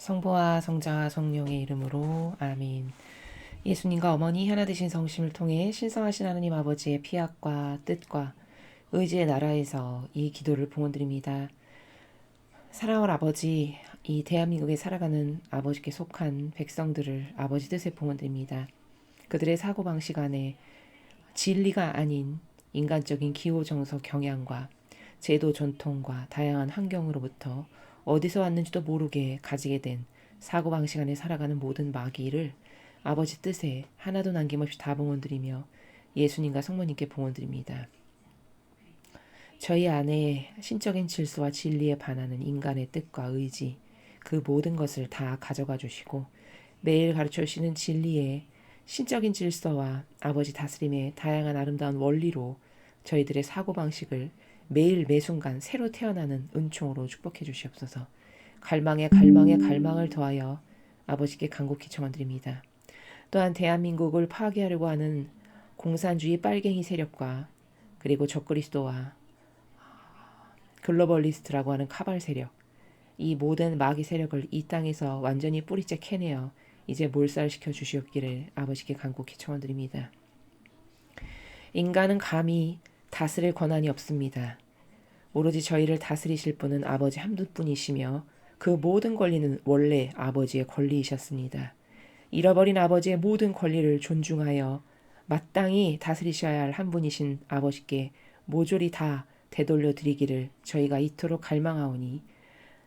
성부와 성자와 성령의 이름으로 아멘. 예수님과 어머니 하나 되신 성심을 통해 신성하신 하나님 아버지의 피약과 뜻과 의지의 나라에서 이 기도를 봉헌드립니다. 사랑하는 아버지, 이 대한민국에 살아가는 아버지께 속한 백성들을 아버지 뜻에 봉헌드립니다. 그들의 사고방식 안에 진리가 아닌 인간적인 기호정서 경향과 제도 전통과 다양한 환경으로부터 어디서 왔는지도 모르게 가지게 된 사고방식 안에 살아가는 모든 마귀를 아버지 뜻에 하나도 남김없이 다 봉헌드리며 예수님과 성모님께 봉헌드립니다. 저희 안에 신적인 질서와 진리에 반하는 인간의 뜻과 의지, 그 모든 것을 다 가져가 주시고 매일 가르쳐 주시는 진리의 신적인 질서와 아버지 다스림의 다양한 아름다운 원리로 저희들의 사고방식을 매일 매순간 새로 태어나는 은총으로 축복해 주시옵소서. 갈망에 갈망을 더하여 아버지께 간곡히 청원드립니다. 또한 대한민국을 파괴하려고 하는 공산주의 빨갱이 세력과 그리고 적그리스도와 글로벌리스트라고 하는 카발 세력, 이 모든 마귀 세력을 이 땅에서 완전히 뿌리째 캐내어 이제 몰살시켜 주시옵기를 아버지께 간곡히 청원드립니다. 인간은 감히 다스릴 권한이 없습니다. 오로지 저희를 다스리실 분은 아버지 한 분이시며 그 모든 권리는 원래 아버지의 권리이셨습니다. 잃어버린 아버지의 모든 권리를 존중하여 마땅히 다스리셔야 할 한 분이신 아버지께 모조리 다 되돌려 드리기를 저희가 이토록 갈망하오니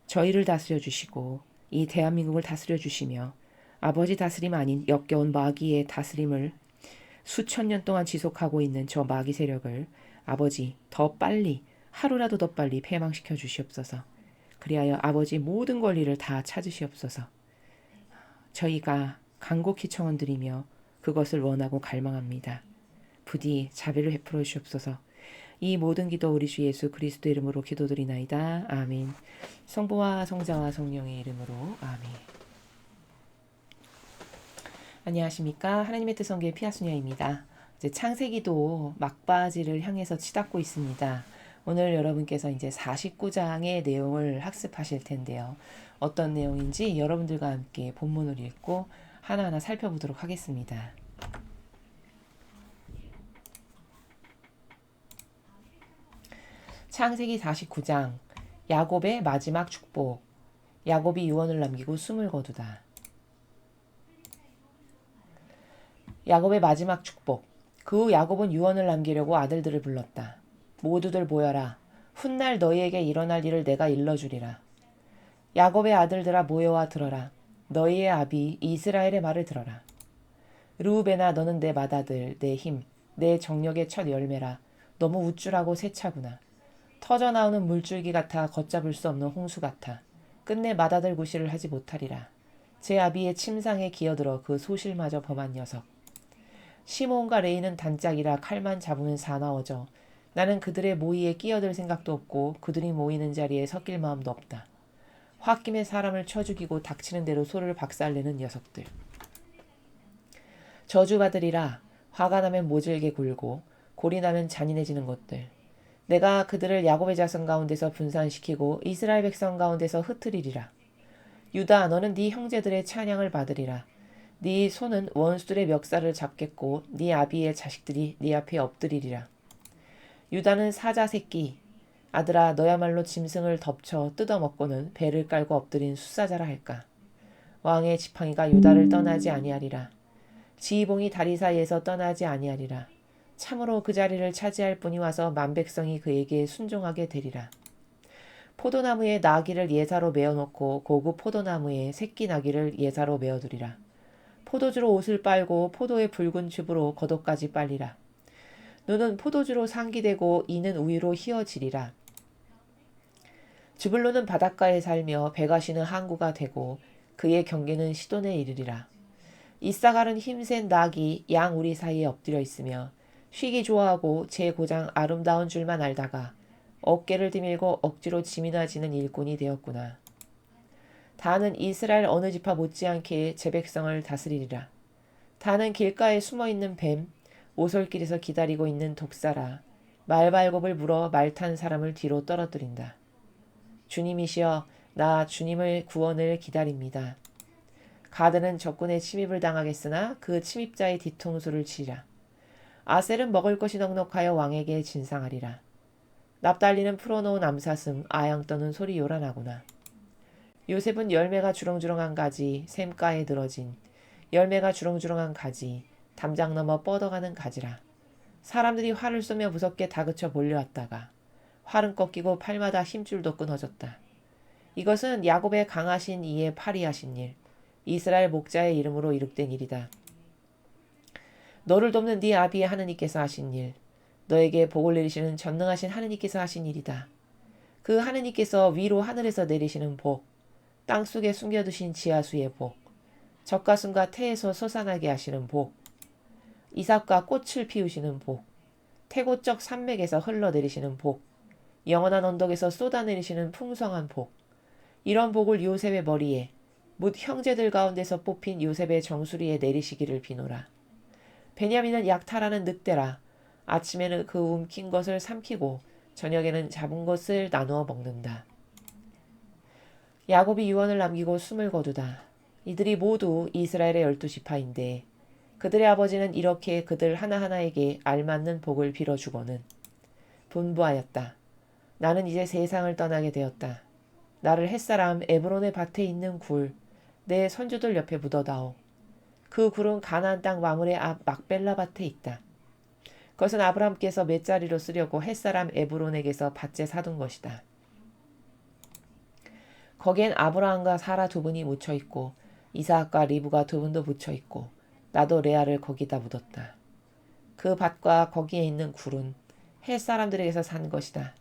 저희를 다스려 주시고 이 대한민국을 다스려 주시며 아버지 다스림 아닌 역겨운 마귀의 다스림을 수천 년 동안 지속하고 있는 저 마귀 세력을 아버지 더 빨리 하루라도 더 빨리 패망시켜 주시옵소서. 그리하여 아버지 모든 권리를 다 찾으시옵소서. 저희가 간곡히 청원드리며 그것을 원하고 갈망합니다. 부디 자비를 베풀어 주시옵소서. 이 모든 기도 우리 주 예수 그리스도 이름으로 기도드리나이다. 아멘. 성부와 성자와 성령의 이름으로 아멘. 안녕하십니까. 하나님의 뜻성교의 피아수녀입니다. 이제 창세기도 막바지를 향해서 치닫고 있습니다. 오늘 여러분께서 이제 49장의 내용을 학습하실 텐데요. 어떤 내용인지 여러분들과 함께 본문을 읽고 하나하나 살펴보도록 하겠습니다. 창세기 49장 야곱의 마지막 축복. 야곱이 유언을 남기고 숨을 거두다. 야곱의 마지막 축복. 그 후 야곱은 유언을 남기려고 아들들을 불렀다. 모두들 모여라. 훗날 너희에게 일어날 일을 내가 일러주리라. 야곱의 아들들아 모여와 들어라. 너희의 아비 이스라엘의 말을 들어라. 르우벤아 너는 내 맏아들, 내 힘, 내 정력의 첫 열매라. 너무 우쭐하고 세차구나. 터져나오는 물줄기 같아 걷잡을 수 없는 홍수 같아. 끝내 맏아들 구실을 하지 못하리라. 제 아비의 침상에 기어들어 그 소실마저 범한 녀석. 시몬과 레이는 단짝이라 칼만 잡으면 사나워져. 나는 그들의 모의에 끼어들 생각도 없고 그들이 모이는 자리에 섞일 마음도 없다. 홧김에 사람을 쳐 죽이고 닥치는 대로 소를 박살내는 녀석들. 저주받으리라. 화가 나면 모질게 굴고 골이 나면 잔인해지는 것들. 내가 그들을 야곱의 자손 가운데서 분산시키고 이스라엘 백성 가운데서 흩트리리라. 유다 너는 네 형제들의 찬양을 받으리라. 네 손은 원수들의 멱살을 잡겠고 네 아비의 자식들이 네 앞에 엎드리리라. 유다는 사자 새끼. 아들아 너야말로 짐승을 덮쳐 뜯어먹고는 배를 깔고 엎드린 숫사자라 할까. 왕의 지팡이가 유다를 떠나지 아니하리라. 지휘봉이 다리 사이에서 떠나지 아니하리라. 참으로 그 자리를 차지할 분이 와서 만백성이 그에게 순종하게 되리라. 포도나무에 나귀를 예사로 메어놓고 고급 포도나무에 새끼 나귀를 예사로 메어두리라. 포도주로 옷을 빨고 포도의 붉은 즙으로 겉옷까지 빨리라. 눈은 포도주로 상기되고 이는 우유로 휘어지리라. 즈불론은 바닷가에 살며 배가 쉬는 항구가 되고 그의 경계는 시돈에 이르리라. 이사갈은 힘센 낙이 양 우리 사이에 엎드려 있으며 쉬기 좋아하고 제 고장 아름다운 줄만 알다가 어깨를 디밀고 억지로 짐이나 지는 일꾼이 되었구나. 다는 이스라엘 어느 지파 못지않게 제 백성을 다스리리라. 다는 길가에 숨어있는 뱀, 오솔길에서 기다리고 있는 독사라. 말발굽을 물어 말 탄 사람을 뒤로 떨어뜨린다. 주님이시여 나 주님의 구원을 기다립니다. 가드는 적군의 침입을 당하겠으나 그 침입자의 뒤통수를 치리라. 아셀은 먹을 것이 넉넉하여 왕에게 진상하리라. 납달리는 풀어놓은 암사슴, 아양 떠는 소리 요란하구나. 요셉은 열매가 주렁주렁한 가지, 샘가에 늘어진 열매가 주렁주렁한 가지, 담장 넘어 뻗어가는 가지라. 사람들이 활을 쏘며 무섭게 다그쳐 몰려왔다가 활은 꺾이고 팔마다 힘줄도 끊어졌다. 이것은 야곱의 강하신 이의 팔이 하신 일, 이스라엘 목자의 이름으로 이룩된 일이다. 너를 돕는 네 아비의 하느님께서 하신 일, 너에게 복을 내리시는 전능하신 하느님께서 하신 일이다. 그 하느님께서 위로 하늘에서 내리시는 복, 땅속에 숨겨두신 지하수의 복, 젖가슴과 태에서 솟아나게 하시는 복, 이삭과 꽃을 피우시는 복, 태고적 산맥에서 흘러내리시는 복, 영원한 언덕에서 쏟아내리시는 풍성한 복, 이런 복을 요셉의 머리에 뭇 형제들 가운데서 뽑힌 요셉의 정수리에 내리시기를 비노라. 베냐민은 약탈하는 늑대라. 아침에는 그 움킨 것을 삼키고 저녁에는 잡은 것을 나누어 먹는다. 야곱이 유언을 남기고 숨을 거두다. 이들이 모두 이스라엘의 12지파인데 그들의 아버지는 이렇게 그들 하나하나에게 알맞는 복을 빌어주고는 분부하였다. 나는 이제 세상을 떠나게 되었다. 나를 햇사람 에브론의 밭에 있는 굴, 내 선조들 옆에 묻어다오. 그 굴은 가나안 땅 마물의 앞 막벨라 밭에 있다. 그것은 아브라함께서 맷자리로 쓰려고 햇사람 에브론에게서 밭에 사둔 것이다. 거기엔 아브라함과 사라 두 분이 묻혀 있고 이삭과 리브가 두 분도 묻혀 있고 나도 레아를 거기다 묻었다. 그 밭과 거기에 있는 굴은 햇 사람들에게서 산 것이다.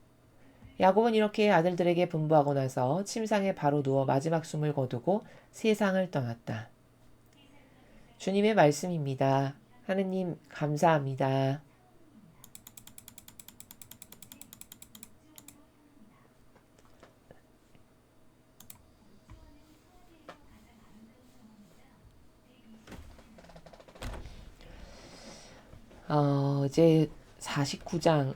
야곱은 이렇게 아들들에게 분부하고 나서 침상에 바로 누워 마지막 숨을 거두고 세상을 떠났다. 주님의 말씀입니다. 하느님 감사합니다. 이제 49장,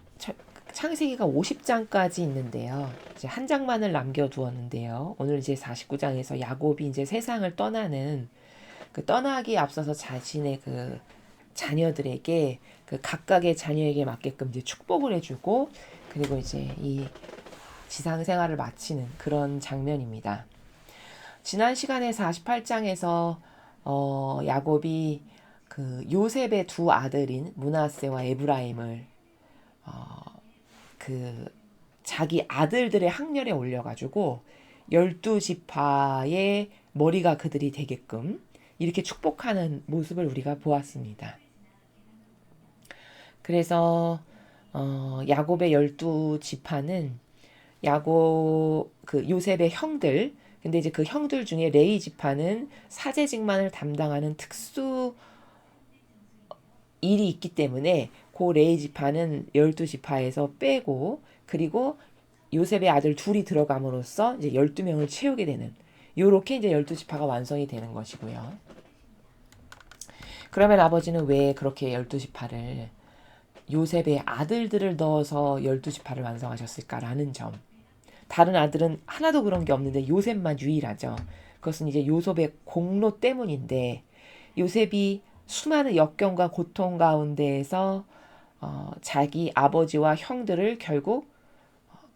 창세기가 50장까지 있는데요. 이제 한 장만을 남겨두었는데요. 오늘 이제 49장에서 야곱이 이제 세상을 떠나는 그 떠나기에 앞서서 자신의 그 자녀들에게 그 각각의 자녀에게 맞게끔 이제 축복을 해주고 그리고 이제 이 지상 생활을 마치는 그런 장면입니다. 지난 시간에 48장에서 야곱이 그 요셉의 두 아들인 므낫세와 에브라임을 그 자기 아들들의 학렬에 올려가지고 12지파의 머리가 그들이 되게끔 이렇게 축복하는 모습을 우리가 보았습니다. 그래서 야곱의 12지파는 그 요셉의 형들, 근데 이제 그 형들 중에 레위 지파는 사제직만을 담당하는 특수 일이 있기 때문에 그 레위 지파는 12지파에서 빼고 그리고 요셉의 아들 둘이 들어감으로써 이제 12명을 채우게 되는 요렇게 이제 12지파가 완성이 되는 것이고요. 그러면 아버지는 왜 그렇게 12지파를 요셉의 아들들을 넣어서 12지파를 완성하셨을까라는 점. 다른 아들은 하나도 그런 게 없는데 요셉만 유일하죠. 그것은 이제 요셉의 공로 때문인데 요셉이 수많은 역경과 고통 가운데에서 자기 아버지와 형들을 결국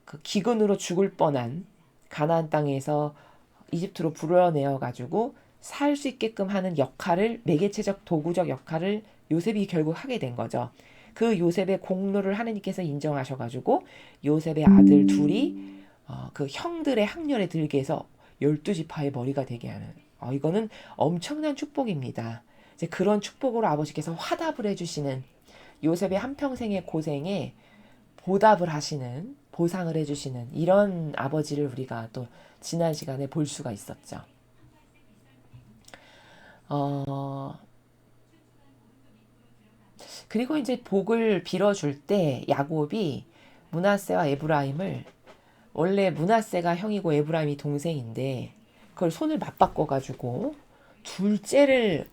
그 기근으로 죽을 뻔한 가나안 땅에서 이집트로 불어내어 가지고 살 수 있게끔 하는 역할을 매개체적 도구적 역할을 요셉이 결국 하게 된 거죠. 그 요셉의 공로를 하느님께서 인정하셔가지고 요셉의 아들 둘이 그 형들의 학렬에 들게 해서 12지파의 머리가 되게 하는 이거는 엄청난 축복입니다. 이제 그런 축복으로 아버지께서 화답을 해주시는 요셉의 한평생의 고생에 보답을 하시는 보상을 해주시는 이런 아버지를 우리가 또 지난 시간에 볼 수가 있었죠. 그리고 이제 복을 빌어줄 때 야곱이 므낫세와 에브라임을 원래 므낫세가 형이고 에브라임이 동생인데 그걸 손을 맞바꿔가지고 둘째를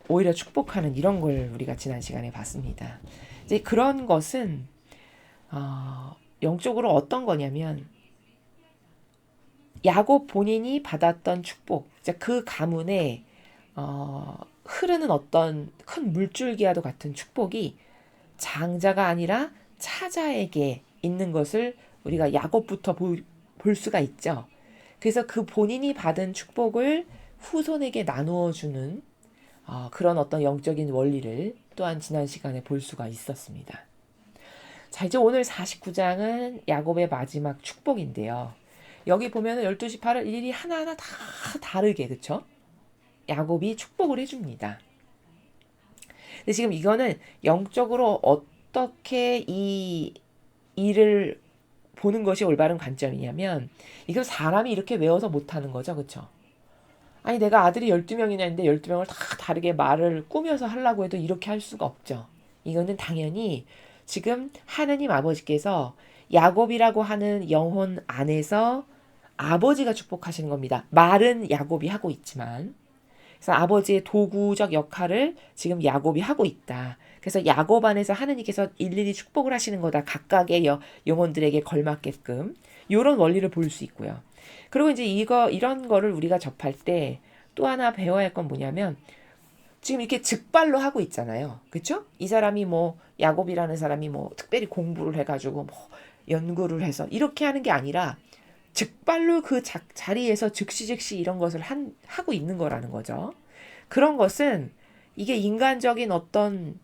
오히려 축복하는 이런 걸 우리가 지난 시간에 봤습니다. 이제 그런 것은 영적으로 어떤 거냐면 야곱 본인이 받았던 축복, 그 가문에 흐르는 어떤 큰 물줄기와도 같은 축복이 장자가 아니라 차자에게 있는 것을 우리가 야곱부터 볼 수가 있죠. 그래서 그 본인이 받은 축복을 후손에게 나누어 주는 그런 어떤 영적인 원리를 또한 지난 시간에 볼 수가 있었습니다. 자, 이제 오늘 49장은 야곱의 마지막 축복인데요. 여기 보면 12시 8을 일일이 하나하나 다 다르게, 그쵸? 야곱이 축복을 해줍니다. 근데 지금 이거는 영적으로 어떻게 이 일을 보는 것이 올바른 관점이냐면, 이거 사람이 이렇게 외워서 못하는 거죠, 그쵸? 아니, 내가 아들이 12명이나 있는데 12명을 다 다르게 말을 꾸며서 하려고 해도 이렇게 할 수가 없죠. 이거는 당연히 지금 하느님 아버지께서 야곱이라고 하는 영혼 안에서 아버지가 축복하시는 겁니다. 말은 야곱이 하고 있지만, 그래서 아버지의 도구적 역할을 지금 야곱이 하고 있다. 그래서 야곱 안에서 하느님께서 일일이 축복을 하시는 거다. 각각의 영혼들에게 걸맞게끔. 이런 원리를 볼 수 있고요. 그리고 이제 이런 거를 우리가 접할 때 또 하나 배워야 할 건 뭐냐면, 지금 이렇게 즉발로 하고 있잖아요. 그쵸? 이 사람이 뭐 야곱이라는 사람이 뭐 특별히 공부를 해가지고 뭐 연구를 해서 이렇게 하는 게 아니라 즉발로 그 자리에서 즉시 이런 것을 하고 있는 거라는 거죠. 그런 것은 이게 인간적인 어떤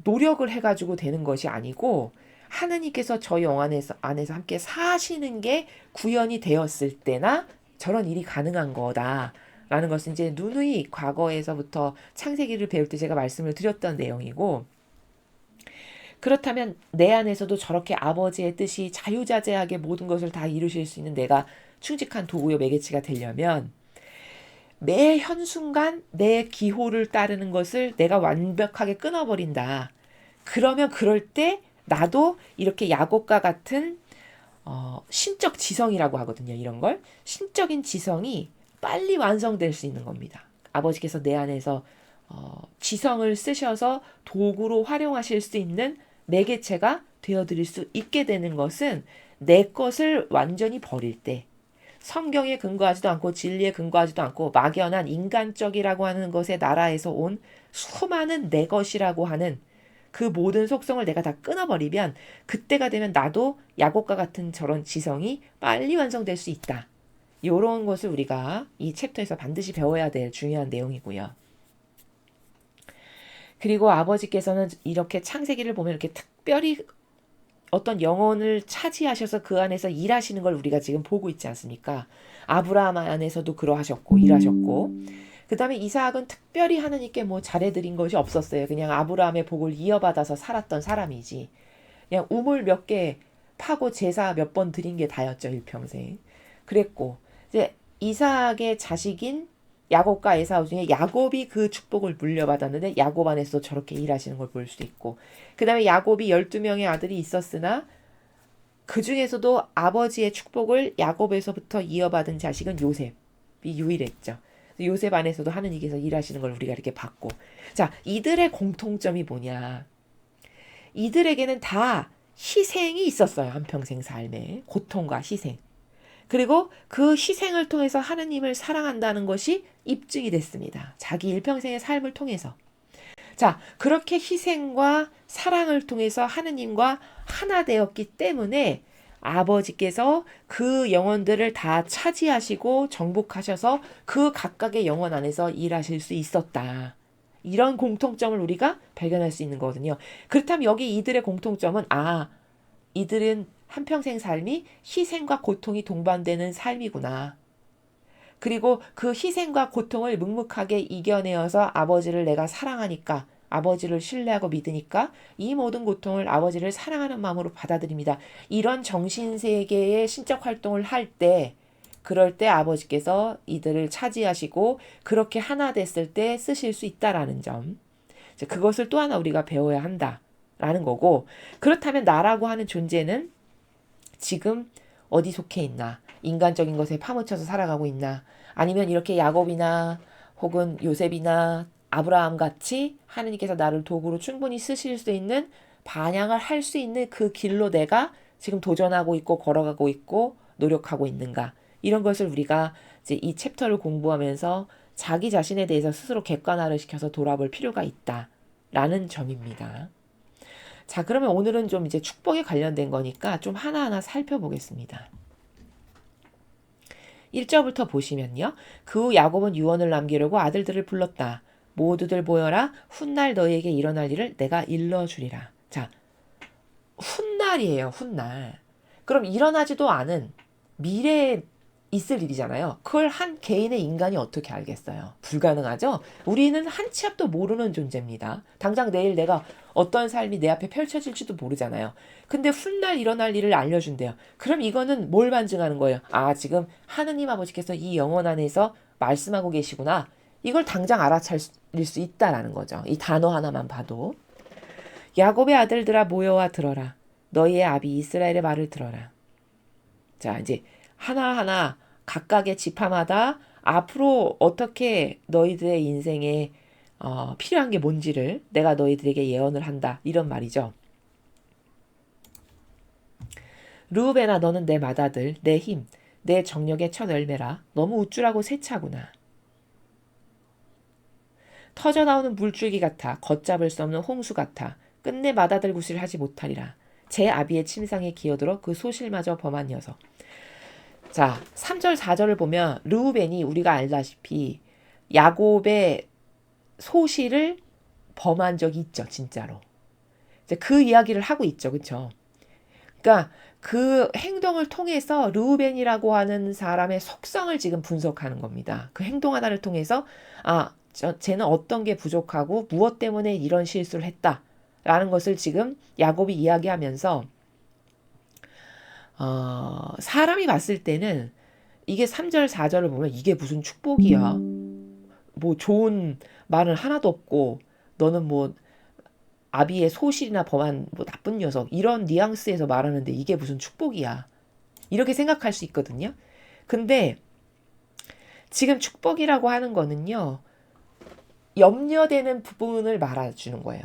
노력을 해가지고 되는 것이 아니고, 하느님께서 저 영 안에서 함께 사시는 게 구현이 되었을 때나 저런 일이 가능한 거다라는 것은 이제 누누이 과거에서부터 창세기를 배울 때 제가 말씀을 드렸던 내용이고, 그렇다면 내 안에서도 저렇게 아버지의 뜻이 자유자재하게 모든 것을 다 이루실 수 있는 내가 충직한 도구요 매개체가 되려면, 매 현순간 내 기호를 따르는 것을 내가 완벽하게 끊어버린다. 그러면 그럴 때 나도 이렇게 야곱과 같은 신적 지성이라고 하거든요. 이런 걸. 신적인 지성이 빨리 완성될 수 있는 겁니다. 아버지께서 내 안에서 지성을 쓰셔서 도구로 활용하실 수 있는 매개체가 되어드릴 수 있게 되는 것은 내 것을 완전히 버릴 때, 성경에 근거하지도 않고 진리에 근거하지도 않고 막연한 인간적이라고 하는 것의 나라에서 온 수많은 내 것이라고 하는 그 모든 속성을 내가 다 끊어버리면, 그때가 되면 나도 야곱과 같은 저런 지성이 빨리 완성될 수 있다. 이런 것을 우리가 이 챕터에서 반드시 배워야 될 중요한 내용이고요. 그리고 아버지께서는 이렇게 창세기를 보면 이렇게 특별히 어떤 영혼을 차지하셔서 그 안에서 일하시는 걸 우리가 지금 보고 있지 않습니까? 아브라함 안에서도 그러하셨고 일하셨고, 그 다음에 이삭은 특별히 하느님께 뭐 잘해드린 것이 없었어요. 그냥 아브라함의 복을 이어받아서 살았던 사람이지, 그냥 우물 몇 개 파고 제사 몇 번 드린 게 다였죠, 일평생. 그랬고, 이제 이삭의 자식인 야곱과 에사우 중에 야곱이 그 축복을 물려받았는데 야곱 안에서 저렇게 일하시는 걸 볼 수 있고, 그 다음에 야곱이 12명의 아들이 있었으나 그 중에서도 아버지의 축복을 야곱에서부터 이어받은 자식은 요셉이 유일했죠. 요셉 안에서도 하느님께서 일하시는 걸 우리가 이렇게 봤고, 자, 이들의 공통점이 뭐냐? 이들에게는 다 희생이 있었어요. 한평생 삶에 고통과 희생. 그리고 그 희생을 통해서 하느님을 사랑한다는 것이 입증이 됐습니다. 자기 일평생의 삶을 통해서. 자, 그렇게 희생과 사랑을 통해서 하느님과 하나 되었기 때문에 아버지께서 그 영혼들을 다 차지하시고 정복하셔서 그 각각의 영혼 안에서 일하실 수 있었다. 이런 공통점을 우리가 발견할 수 있는 거거든요. 그렇다면 여기 이들의 공통점은, 이들은 한평생 삶이 희생과 고통이 동반되는 삶이구나. 그리고 그 희생과 고통을 묵묵하게 이겨내어서 아버지를 내가 사랑하니까, 아버지를 신뢰하고 믿으니까 이 모든 고통을 아버지를 사랑하는 마음으로 받아들입니다. 이런 정신세계의 신적 활동을 할 때, 그럴 때 아버지께서 이들을 차지하시고 그렇게 하나 됐을 때 쓰실 수 있다라는 점, 그것을 또 하나 우리가 배워야 한다라는 거고, 그렇다면 나라고 하는 존재는 지금 어디 속해 있나? 인간적인 것에 파묻혀서 살아가고 있나? 아니면 이렇게 야곱이나 혹은 요셉이나 아브라함 같이 하느님께서 나를 도구로 충분히 쓰실 수 있는, 반향을 할 수 있는 그 길로 내가 지금 도전하고 있고 걸어가고 있고 노력하고 있는가? 이런 것을 우리가 이제 이 챕터를 공부하면서 자기 자신에 대해서 스스로 객관화를 시켜서 돌아볼 필요가 있다라는 점입니다. 자, 그러면 오늘은 좀 이제 축복에 관련된 거니까 좀 하나하나 살펴보겠습니다. 1절부터 보시면요. 그 후 야곱은 유언을 남기려고 아들들을 불렀다. 모두들 모여라. 훗날 너희에게 일어날 일을 내가 일러주리라. 자, 훗날이에요. 훗날. 그럼 일어나지도 않은 미래에 있을 일이잖아요. 그걸 한 개인의 인간이 어떻게 알겠어요? 불가능하죠? 우리는 한 치 앞도 모르는 존재입니다. 당장 내일 내가 어떤 삶이 내 앞에 펼쳐질지도 모르잖아요. 근데 훗날 일어날 일을 알려준대요. 그럼 이거는 뭘 반증하는 거예요? 아, 지금 하느님 아버지께서 이 영혼 안에서 말씀하고 계시구나. 이걸 당장 알아차릴 수 있다라는 거죠. 이 단어 하나만 봐도. 야곱의 아들들아 모여와 들어라. 너희의 아비 이스라엘의 말을 들어라. 자, 이제 하나하나 각각의 지파마다 앞으로 어떻게 너희들의 인생에 필요한 게 뭔지를 내가 너희들에게 예언을 한다. 이런 말이죠. 르우벤아 너는 내 맏아들, 내 힘, 내 정력의 첫 열매라. 너무 우쭐하고 세차구나. 터져나오는 물줄기 같아 걷잡을 수 없는 홍수 같아 끝내 맏아들 구실을 하지 못하리라. 제 아비의 침상에 기어들어 그 소실마저 범한 녀석. 자, 3절 4절을 보면 르우벤이 우리가 알다시피 야곱의 소실을 범한 적이 있죠. 진짜로. 이제 그 이야기를 하고 있죠. 그렇죠? 그러니까 그 행동을 통해서 르우벤이라고 하는 사람의 속성을 지금 분석하는 겁니다. 그 행동 하나를 통해서 쟤는 어떤 게 부족하고 무엇 때문에 이런 실수를 했다라는 것을 지금 야곱이 이야기하면서 사람이 봤을 때는 이게 3절 4절을 보면 이게 무슨 축복이야. 뭐 좋은 말은 하나도 없고 너는 뭐 아비의 소실이나 범한 뭐 나쁜 녀석 이런 뉘앙스에서 말하는데 이게 무슨 축복이야. 이렇게 생각할 수 있거든요. 근데 지금 축복이라고 하는 거는요. 염려되는 부분을 말해주는 거예요.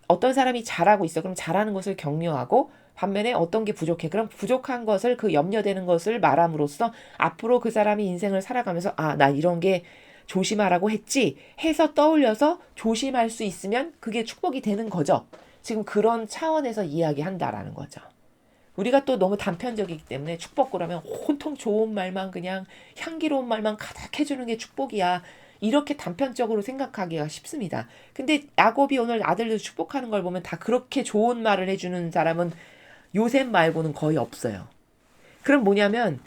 어떤 사람이 잘하고 있어. 그럼 잘하는 것을 격려하고 반면에 어떤 게 부족해. 그럼 부족한 것을 그 염려되는 것을 말함으로써 앞으로 그 사람이 인생을 살아가면서 나 이런 게 조심하라고 했지 해서 떠올려서 조심할 수 있으면 그게 축복이 되는 거죠. 지금 그런 차원에서 이야기한다라는 거죠. 우리가 또 너무 단편적이기 때문에 축복 그러면 온통 좋은 말만 그냥 향기로운 말만 가득해주는 게 축복이야. 이렇게 단편적으로 생각하기가 쉽습니다. 근데 야곱이 오늘 아들들 축복하는 걸 보면 다 그렇게 좋은 말을 해주는 사람은 요셉 말고는 거의 없어요. 그럼 뭐냐면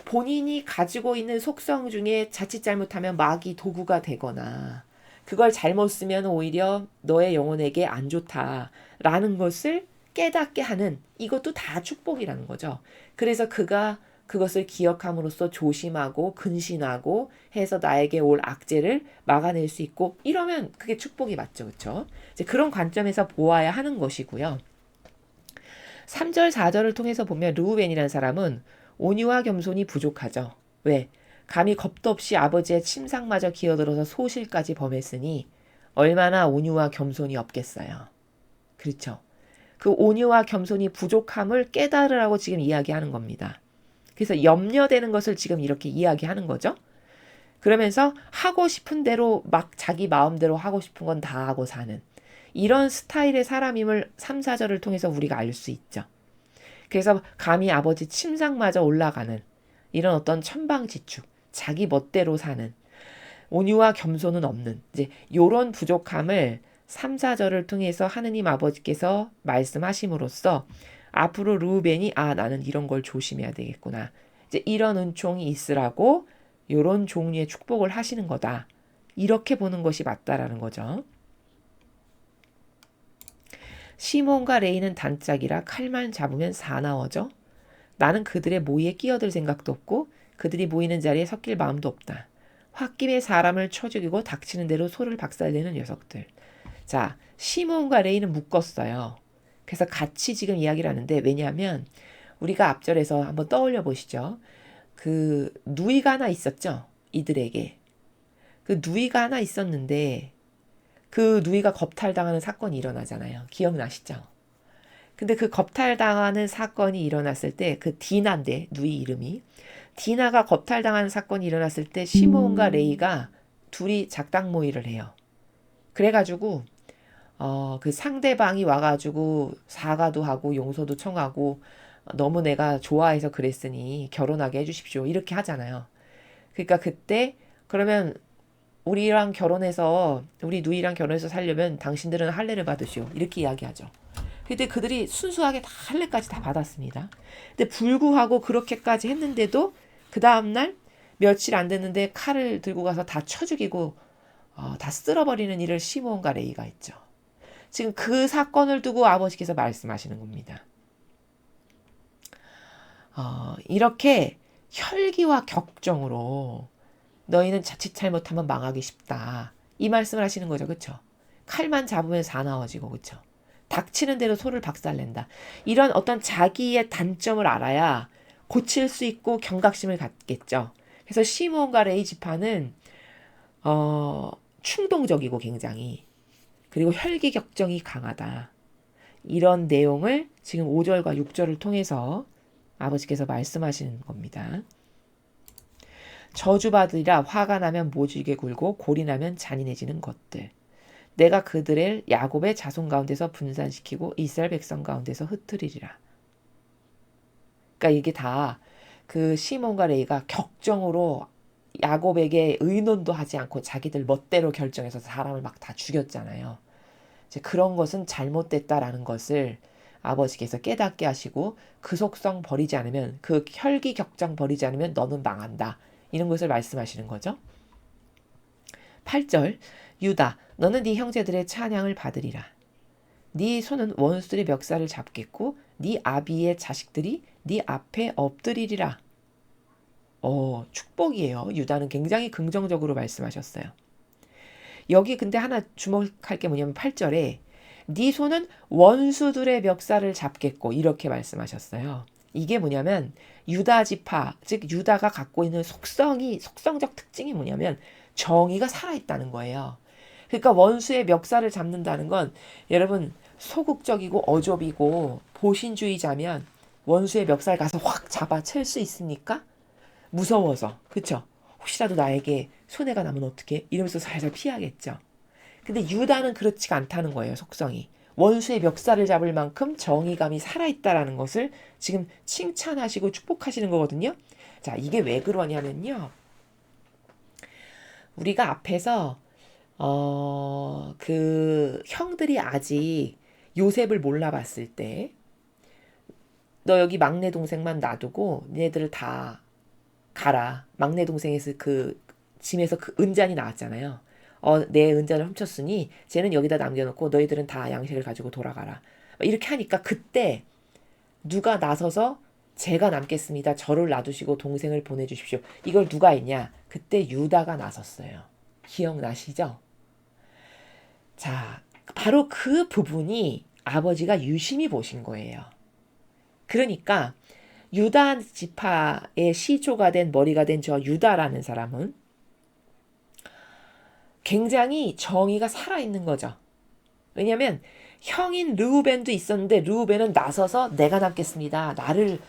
본인이 가지고 있는 속성 중에 자칫 잘못하면 마귀 도구가 되거나 그걸 잘못 쓰면 오히려 너의 영혼에게 안 좋다라는 것을 깨닫게 하는 이것도 다 축복이라는 거죠. 그래서 그가 그것을 기억함으로써 조심하고 근신하고 해서 나에게 올 악재를 막아낼 수 있고 이러면 그게 축복이 맞죠. 그렇죠? 이제 그런 관점에서 보아야 하는 것이고요. 3절 4절을 통해서 보면 르우벤이라는 사람은 온유와 겸손이 부족하죠. 왜? 감히 겁도 없이 아버지의 침상마저 기어들어서 소실까지 범했으니 얼마나 온유와 겸손이 없겠어요. 그렇죠? 그 온유와 겸손이 부족함을 깨달으라고 지금 이야기하는 겁니다. 그래서 염려되는 것을 지금 이렇게 이야기하는 거죠. 그러면서 하고 싶은 대로 막 자기 마음대로 하고 싶은 건 다 하고 사는 이런 스타일의 사람임을 3, 4절을 통해서 우리가 알 수 있죠. 그래서 감히 아버지 침상마저 올라가는 이런 어떤 천방지축, 자기 멋대로 사는 온유와 겸손은 없는 이제 이런 부족함을 3, 4절을 통해서 하느님 아버지께서 말씀하심으로써 앞으로 르우벤이 나는 이런 걸 조심해야 되겠구나. 이제 이런 은총이 있으라고 이런 종류의 축복을 하시는 거다. 이렇게 보는 것이 맞다라는 거죠. 시몬과 레이는 단짝이라 칼만 잡으면 사나워져. 나는 그들의 모의에 끼어들 생각도 없고 그들이 모이는 자리에 섞일 마음도 없다. 홧김에 사람을 쳐 죽이고 닥치는 대로 소를 박살내는 녀석들. 자, 시몬과 레이는 묶었어요. 그래서 같이 지금 이야기를 하는데 왜냐하면 우리가 앞절에서 한번 떠올려 보시죠. 그 누이가 하나 있었죠. 이들에게. 그 누이가 하나 있었는데 그 누이가 겁탈당하는 사건이 일어나잖아요. 기억나시죠? 근데 그 겁탈당하는 사건이 일어났을 때 그 디나인데 누이 이름이 디나가 겁탈당하는 사건이 일어났을 때 시몬과 레이가 둘이 작당 모의를 해요. 그래가지고 그 상대방이 와가지고 사과도 하고 용서도 청하고 너무 내가 좋아해서 그랬으니 결혼하게 해주십시오 이렇게 하잖아요. 그러니까 그때 그러면 우리 누이랑 결혼해서 살려면 당신들은 할례를 받으시오 이렇게 이야기하죠. 근데 그들이 순수하게 다 할례까지 다 받았습니다. 근데 불구하고 그렇게까지 했는데도 그 다음날 며칠 안 됐는데 칼을 들고 가서 다 쳐 죽이고 다 쓸어버리는 일을 시몬과 레이가 했죠. 지금 그 사건을 두고 아버지께서 말씀하시는 겁니다. 이렇게 혈기와 격정으로 너희는 자칫 잘못하면 망하기 쉽다. 이 말씀을 하시는 거죠. 그렇죠? 칼만 잡으면 사나워지고 그렇죠? 닥치는 대로 소를 박살낸다. 이런 어떤 자기의 단점을 알아야 고칠 수 있고 경각심을 갖겠죠. 그래서 시몬과 레이 지파는 충동적이고 굉장히 그리고 혈기격정이 강하다. 이런 내용을 지금 5절과 6절을 통해서 아버지께서 말씀하시는 겁니다. 저주받으리라. 화가 나면 모질게 굴고 골이 나면 잔인해지는 것들. 내가 그들을 야곱의 자손 가운데서 분산시키고 이스라엘 백성 가운데서 흩트리리라. 그러니까 이게 다 그 시몬과 레이가 격정으로 야곱에게 의논도 하지 않고 자기들 멋대로 결정해서 사람을 막 다 죽였잖아요. 이제 그런 것은 잘못됐다라는 것을 아버지께서 깨닫게 하시고 그 속성 버리지 않으면 그 혈기 격정 버리지 않으면 너는 망한다. 이런 것을 말씀하시는 거죠. 8절 유다 너는 네 형제들의 찬양을 받으리라. 네 손은 원수들의 멱살을 잡겠고 네 아비의 자식들이 네 앞에 엎드리리라. 축복이에요. 유다는 굉장히 긍정적으로 말씀하셨어요. 여기 근데 하나 주목할 게 뭐냐면 8절에 네 손은 원수들의 멱살을 잡겠고 이렇게 말씀하셨어요. 이게 뭐냐면 유다 지파, 즉 유다가 갖고 있는 속성적 특징이 뭐냐면 정의가 살아있다는 거예요. 그러니까 원수의 멱살을 잡는다는 건 여러분 소극적이고 어좁이고 보신주의자면 원수의 멱살 가서 확 잡아챌 수 있으니까 무서워서 그쵸? 혹시라도 나에게 손해가 나면 어떡해? 이러면서 살살 피하겠죠. 근데 유다는 그렇지가 않다는 거예요. 속성이. 원수의 멱살을 잡을 만큼 정의감이 살아있다라는 것을 지금 칭찬하시고 축복하시는 거거든요. 자, 이게 왜 그러냐면요. 우리가 앞에서 그 형들이 아직 요셉을 몰라봤을 때 너 여기 막내 동생만 놔두고 니네들을 다 가라. 막내 동생에서 그 짐에서 그 은잔이 나왔잖아요. 내 은잔을 훔쳤으니 쟤는 여기다 남겨놓고 너희들은 다 양식을 가지고 돌아가라. 이렇게 하니까 그때 누가 나서서 제가 남겠습니다. 저를 놔두시고 동생을 보내주십시오. 이걸 누가 했냐? 그때 유다가 나섰어요. 기억나시죠? 자, 바로 그 부분이 아버지가 유심히 보신 거예요. 그러니까 유다 지파의 시초가 된 머리가 된 저 유다라는 사람은 굉장히 정의가 살아있는 거죠. 왜냐하면 형인 르우벤도 있었는데 르우벤은 나서서 내가 남겠습니다. 나를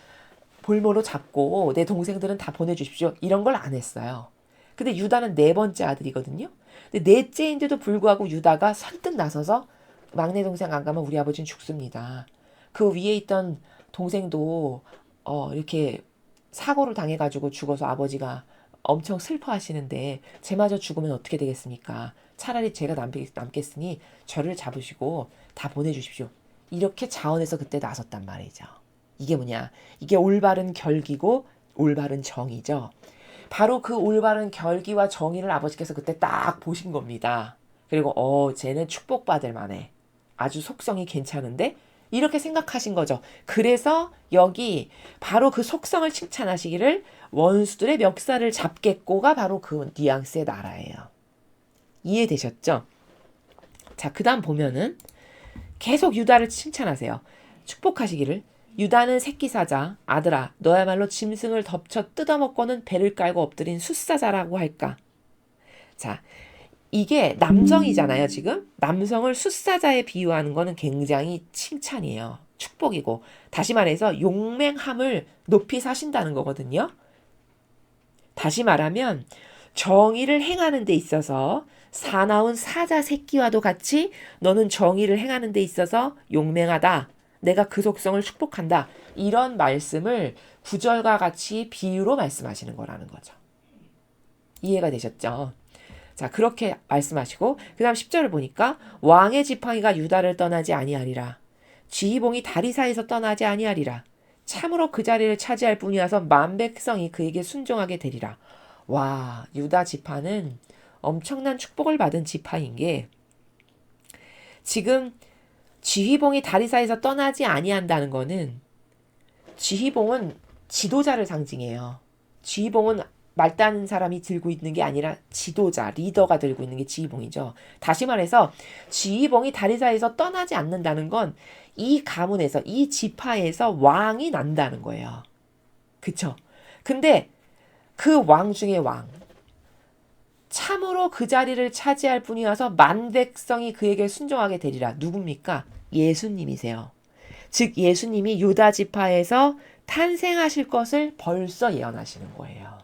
볼모로 잡고 내 동생들은 다 보내주십시오. 이런 걸 안 했어요. 근데 유다는 네 번째 아들이거든요. 근데 넷째인데도 불구하고 유다가 선뜻 나서서 막내 동생 안 가면 우리 아버지는 죽습니다. 그 위에 있던 동생도 이렇게 사고를 당해가지고 죽어서 아버지가 엄청 슬퍼하시는데 쟤마저 죽으면 어떻게 되겠습니까? 차라리 제가 남겠으니 저를 잡으시고 다 보내주십시오. 이렇게 자원해서 그때 나섰단 말이죠. 이게 뭐냐? 이게 올바른 결기고 올바른 정의죠. 바로 그 올바른 결기와 정의를 아버지께서 그때 딱 보신 겁니다. 그리고 쟤는 축복받을 만해. 아주 속성이 괜찮은데? 이렇게 생각하신 거죠. 그래서 여기 바로 그 속성을 칭찬하시기를 원수들의 멱살을 잡겠고가 바로 그 뉘앙스의 나라예요. 이해되셨죠? 자, 그 다음 보면은 계속 유다를 칭찬하세요. 축복하시기를 유다는 새끼 사자 아들아 너야말로 짐승을 덮쳐 뜯어먹고는 배를 깔고 엎드린 숫사자라고 할까. 자, 이게 남성이잖아요. 지금 남성을 숫사자에 비유하는 거는 굉장히 칭찬이에요. 축복이고, 다시 말해서 용맹함을 높이 사신다는 거거든요. 다시 말하면 정의를 행하는 데 있어서 사나운 사자 새끼와도 같이 너는 정의를 행하는 데 있어서 용맹하다. 내가 그 속성을 축복한다. 이런 말씀을 구절과 같이 비유로 말씀하시는 거라는 거죠. 이해가 되셨죠? 자, 그렇게 말씀하시고 그 다음 10절을 보니까 왕의 지팡이가 유다를 떠나지 아니하리라. 지휘봉이 다리사에서 떠나지 아니하리라. 참으로 그 자리를 차지할 뿐이어서 만 백성이 그에게 순종하게 되리라. 와, 유다 지파는 엄청난 축복을 받은 지파인 게, 지금 지휘봉이 다리사에서 떠나지 아니한다는 거는, 지휘봉은 지도자를 상징해요. 지휘봉은 말단 사람이 들고 있는 게 아니라 지도자, 리더가 들고 있는 게 지휘봉이죠. 다시 말해서 지휘봉이 다리사에서 떠나지 않는다는 건 이 가문에서, 이 지파에서 왕이 난다는 거예요. 그쵸? 근데 그 왕 중에 왕, 참으로 그 자리를 차지할 뿐이어서 만 백성이 그에게 순종하게 되리라. 누굽니까? 예수님이세요. 즉 예수님이 유다 지파에서 탄생하실 것을 벌써 예언하시는 거예요.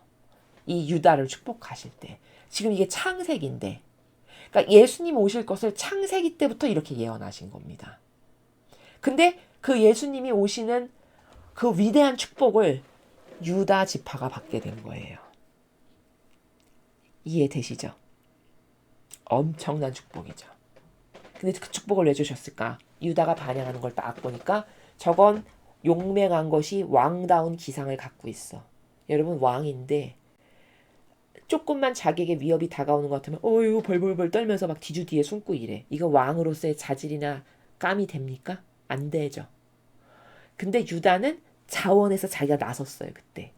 이 유다를 축복하실 때. 지금 이게 창세기인데, 그러니까 예수님 오실 것을 창세기 때부터 이렇게 예언하신 겁니다. 근데 그 예수님이 오시는 그 위대한 축복을 유다 지파가 받게 된 거예요. 이해되시죠? 엄청난 축복이죠. 근데 그 축복을 왜 주셨을까? 유다가 반영하는 걸 딱 보니까 저건 용맹한 것이 왕다운 기상을 갖고 있어. 여러분, 왕인데 조금만 자기에게 위협이 다가오는 것 같으면 이거 벌벌벌 떨면서 막 뒤주뒤에 숨고 이래. 이거 왕으로서의 자질이나 깜이 됩니까? 안 되죠. 근데 유다는 자원해서 자기가 나섰어요. 그때.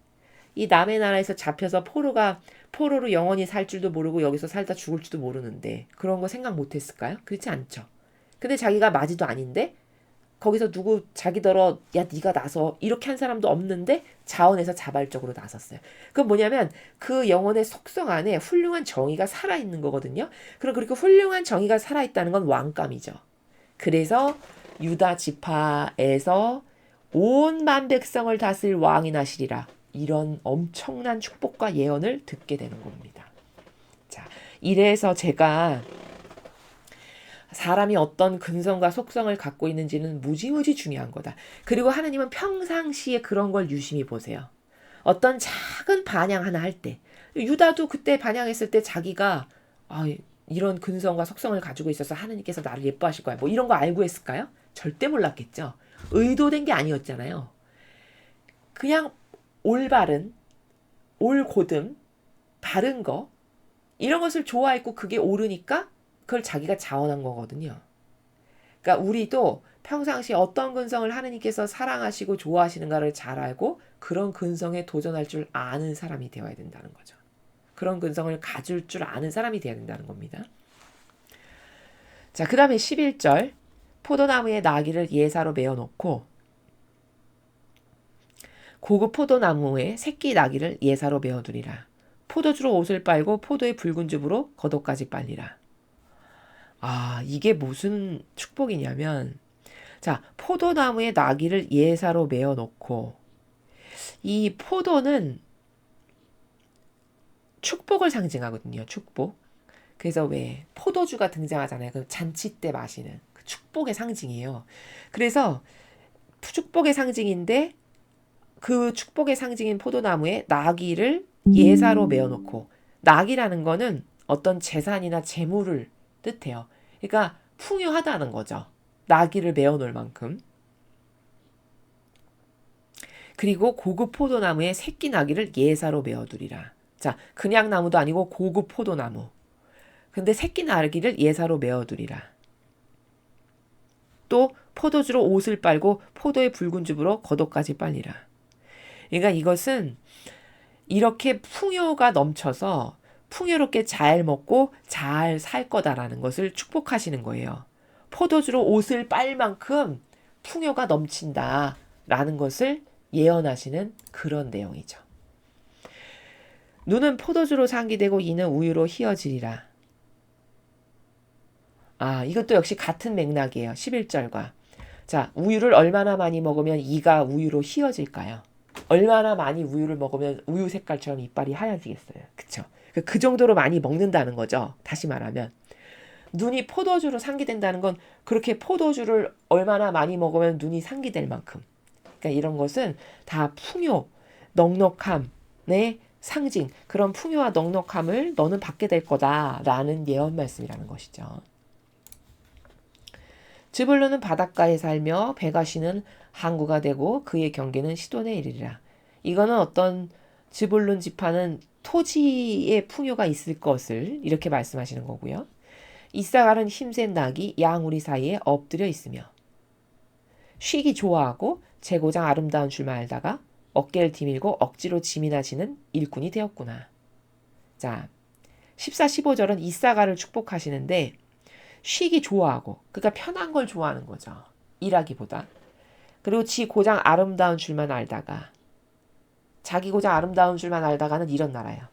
이 남의 나라에서 잡혀서 포로로 영원히 살 줄도 모르고 여기서 살다 죽을 줄도 모르는데 그런 거 생각 못 했을까요? 그렇지 않죠. 근데 자기가 마지도 아닌데 거기서 누구 자기더러 야 네가 나서 이렇게 한 사람도 없는데 자원해서 자발적으로 나섰어요. 그건 뭐냐면 그 영혼의 속성 안에 훌륭한 정의가 살아있는 거거든요. 그럼 그렇게 훌륭한 정의가 살아있다는 건 왕감이죠. 그래서 유다 지파에서 온 만 백성을 다스릴 왕이 나시리라. 이런 엄청난 축복과 예언을 듣게 되는 겁니다. 자, 이래서 제가 사람이 어떤 근성과 속성을 갖고 있는지는 무지무지 중요한 거다. 그리고 하나님은 평상시에 그런 걸 유심히 보세요. 어떤 작은 반향 하나 할 때, 유다도 그때 반향했을 때 자기가 이런 근성과 속성을 가지고 있어서 하나님께서 나를 예뻐하실 거야. 뭐 이런 거 알고 했을까요? 절대 몰랐겠죠. 의도된 게 아니었잖아요. 그냥 올바른, 올곧음, 바른 거, 이런 것을 좋아했고 그게 옳으니까 그걸 자기가 자원한 거거든요. 그러니까 우리도 평상시에 어떤 근성을 하느님께서 사랑하시고 좋아하시는가를 잘 알고 그런 근성에 도전할 줄 아는 사람이 되어야 된다는 거죠. 그런 근성을 가질 줄 아는 사람이 되어야 된다는 겁니다. 자, 그 다음에 11절. 포도나무에 나귀를 예사로 메어놓고 고급 포도나무에 새끼 나귀를 예사로 메어두리라. 포도주로 옷을 빨고 포도의 붉은 즙으로 겉옷까지 빨리라. 이게 무슨 축복이냐면, 자, 포도나무에 나귀를 예사로 메어놓고, 이 포도는 축복을 상징하거든요. 축복. 그래서 왜 포도주가 등장하잖아요. 그 잔치 때 마시는 그 축복의 상징이에요. 그래서 축복의 상징인데 그 축복의 상징인 포도나무에 나귀를 예사로 메어놓고, 나귀라는 거는 어떤 재산이나 재물을 뜻해요. 그러니까 풍요하다는 거죠. 나귀를 메어놓을 만큼. 그리고 고급 포도나무에 새끼 나귀를 예사로 메어두리라. 자, 그냥 나무도 아니고 고급 포도나무. 근데 새끼 나귀를 예사로 메어두리라. 또 포도주로 옷을 빨고 포도의 붉은 즙으로 겉옷까지 빨리라. 그러니까 이것은 이렇게 풍요가 넘쳐서 풍요롭게 잘 먹고 잘 살 거다라는 것을 축복하시는 거예요. 포도주로 옷을 빨 만큼 풍요가 넘친다라는 것을 예언하시는 그런 내용이죠. 눈은 포도주로 상기되고 이는 우유로 희어지리라. 이것도 역시 같은 맥락이에요. 11절과. 자, 우유를 얼마나 많이 먹으면 이가 우유로 휘어질까요? 얼마나 많이 우유를 먹으면 우유 색깔처럼 이빨이 하얘지겠어요. 그쵸? 그 정도로 많이 먹는다는 거죠. 다시 말하면. 눈이 포도주로 상기된다는 건 그렇게 포도주를 얼마나 많이 먹으면 눈이 상기될 만큼. 그러니까 이런 것은 다 풍요, 넉넉함의 상징, 그런 풍요와 넉넉함을 너는 받게 될 거다라는 예언 말씀이라는 것이죠. 즈불론은 바닷가에 살며 배가 쉬는 항구가 되고 그의 경계는 시돈에 이르리라. 이거는 어떤 즈불론 지파는 토지의 풍요가 있을 것을 이렇게 말씀하시는 거고요. 이사갈은 힘센 낙이 양우리 사이에 엎드려 있으며 쉬기 좋아하고 재고장 아름다운 줄만 알다가 어깨를 디밀고 억지로 짐이나 지는 일꾼이 되었구나. 자, 14, 15절은 이사갈을 축복하시는데 쉬기 좋아하고, 그러니까 편한 걸 좋아하는 거죠. 일하기보다. 그리고 지 고장 아름다운 줄만 알다가, 자기 고장 아름다운 줄만 알다가는 이런 나라예요.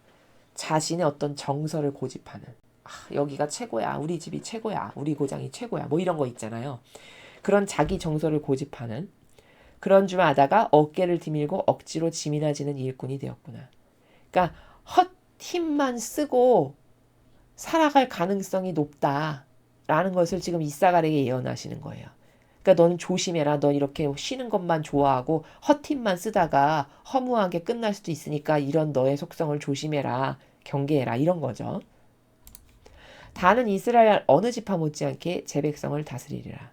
자신의 어떤 정서를 고집하는. 여기가 최고야. 우리 집이 최고야. 우리 고장이 최고야. 뭐 이런 거 있잖아요. 그런 자기 정서를 고집하는 그런 줄만 알다가 어깨를 디밀고 억지로 짐이나 지는 일꾼이 되었구나. 그러니까 헛 힘만 쓰고 살아갈 가능성이 높다. 라는 것을 지금 이사갈에게 예언하시는 거예요. 그러니까 너는 조심해라. 넌 이렇게 쉬는 것만 좋아하고 헛힘만 쓰다가 허무하게 끝날 수도 있으니까 이런 너의 속성을 조심해라. 경계해라. 이런 거죠. 다는 이스라엘 어느 지파 못지않게 제 백성을 다스리리라.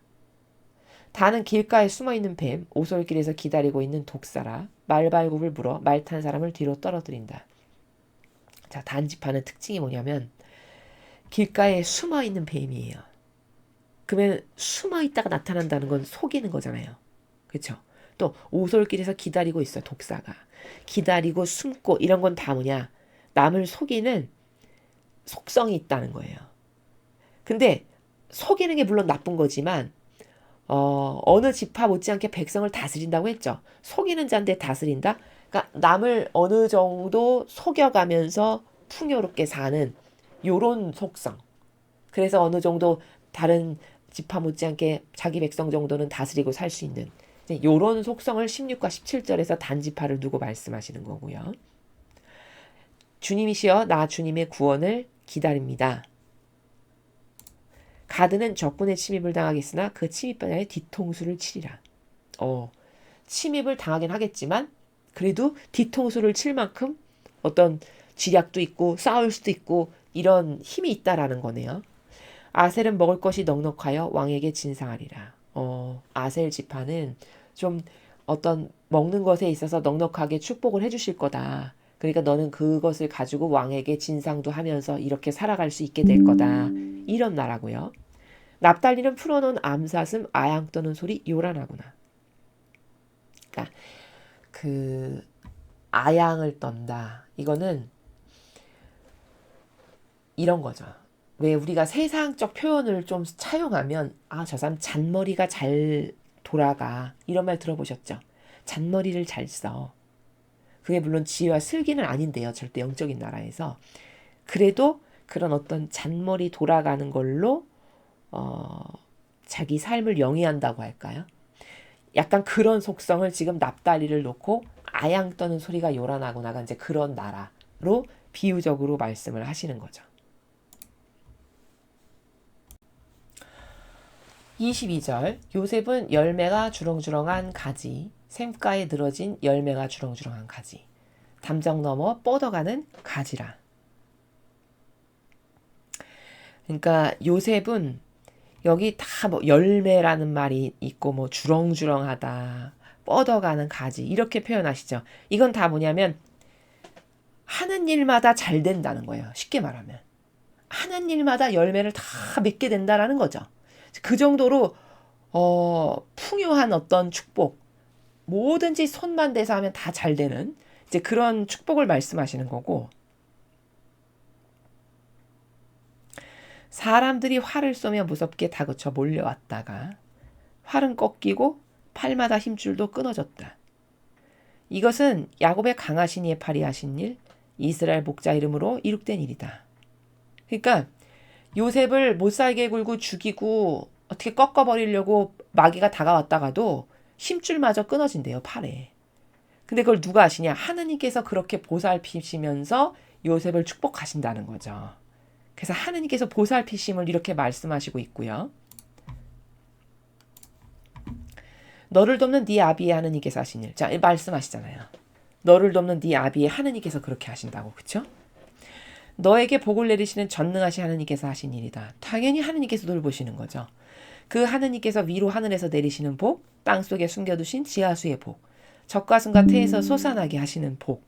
다는 길가에 숨어있는 뱀, 오솔길에서 기다리고 있는 독사라. 말발굽을 물어 말 탄 사람을 뒤로 떨어뜨린다. 자, 단 지파는 특징이 뭐냐면 길가에 숨어있는 뱀이에요. 그러면 숨어있다가 나타난다는 건 속이는 거잖아요. 그렇죠? 또 오솔길에서 기다리고 있어, 독사가. 기다리고 숨고 이런 건 다 뭐냐? 남을 속이는 속성이 있다는 거예요. 근데 속이는 게 물론 나쁜 거지만 어느 지파 못지않게 백성을 다스린다고 했죠. 속이는 자인데 다스린다? 그러니까 남을 어느 정도 속여가면서 풍요롭게 사는 요런 속성. 그래서 어느 정도 다른 지파 못지않게 자기 백성 정도는 다스리고 살 수 있는 요런 속성을 16과 17절에서 단지파를 두고 말씀하시는 거고요. 주님이시여 나 주님의 구원을 기다립니다. 가드는 적군의 침입을 당하겠으나 그 침입자의 뒤통수를 치리라. 침입을 당하긴 하겠지만 그래도 뒤통수를 칠 만큼 어떤 지략도 있고 싸울 수도 있고 이런 힘이 있다라는 거네요. 아셀은 먹을 것이 넉넉하여 왕에게 진상하리라. 아셀 지파는 좀 어떤 먹는 것에 있어서 넉넉하게 축복을 해주실 거다. 그러니까 너는 그것을 가지고 왕에게 진상도 하면서 이렇게 살아갈 수 있게 될 거다. 이런 나라고요. 납달리는 풀어놓은 암사슴 아양 떠는 소리 요란하구나. 그러니까 그 아양을 떤다. 이거는 이런 거죠. 왜 우리가 세상적 표현을 좀 차용하면 저 사람 잔머리가 잘 돌아가 이런 말 들어보셨죠? 잔머리를 잘 써. 그게 물론 지혜와 슬기는 아닌데요. 절대 영적인 나라에서. 그래도 그런 어떤 잔머리 돌아가는 걸로 자기 삶을 영위한다고 할까요? 약간 그런 속성을 지금 납달리를 놓고 아양 떠는 소리가 요란하구나가 이제 그런 나라로 비유적으로 말씀을 하시는 거죠. 22절 요셉은 열매가 주렁주렁한 가지, 샘가에 늘어진 열매가 주렁주렁한 가지, 담장 넘어 뻗어가는 가지라. 그러니까 요셉은 여기 다 뭐 열매라는 말이 있고 뭐 주렁주렁하다, 뻗어가는 가지 이렇게 표현하시죠. 이건 다 뭐냐면 하는 일마다 잘 된다는 거예요. 쉽게 말하면 하는 일마다 열매를 다 맺게 된다라는 거죠. 그 정도로 풍요한 어떤 축복, 뭐든지 손만 대서 하면 다 잘 되는 이제 그런 축복을 말씀하시는 거고, 사람들이 활을 쏘며 무섭게 다그쳐 몰려왔다가 활은 꺾이고 팔마다 힘줄도 끊어졌다. 이것은 야곱의 강하신 이의 팔이 하신 일, 이스라엘 목자 이름으로 이룩된 일이다. 그러니까 요셉을 못 살게 굴고 죽이고 어떻게 꺾어버리려고 마귀가 다가왔다가도 힘줄마저 끊어진대요, 팔에. 근데 그걸 누가 아시냐? 하느님께서 그렇게 보살피시면서 요셉을 축복하신다는 거죠. 그래서 하느님께서 보살피심을 이렇게 말씀하시고 있고요. 너를 돕는 네 아비의 하느님께서 하신 일. 자, 말씀하시잖아요. 너를 돕는 네 아비의 하느님께서 그렇게 하신다고. 그쵸? 너에게 복을 내리시는 전능하신 하느님께서 하신 일이다. 당연히 하느님께서 돌보시는 거죠. 그 하느님께서 위로 하늘에서 내리시는 복, 땅속에 숨겨두신 지하수의 복, 적과 순과 태에서 솟아나게 하시는 복,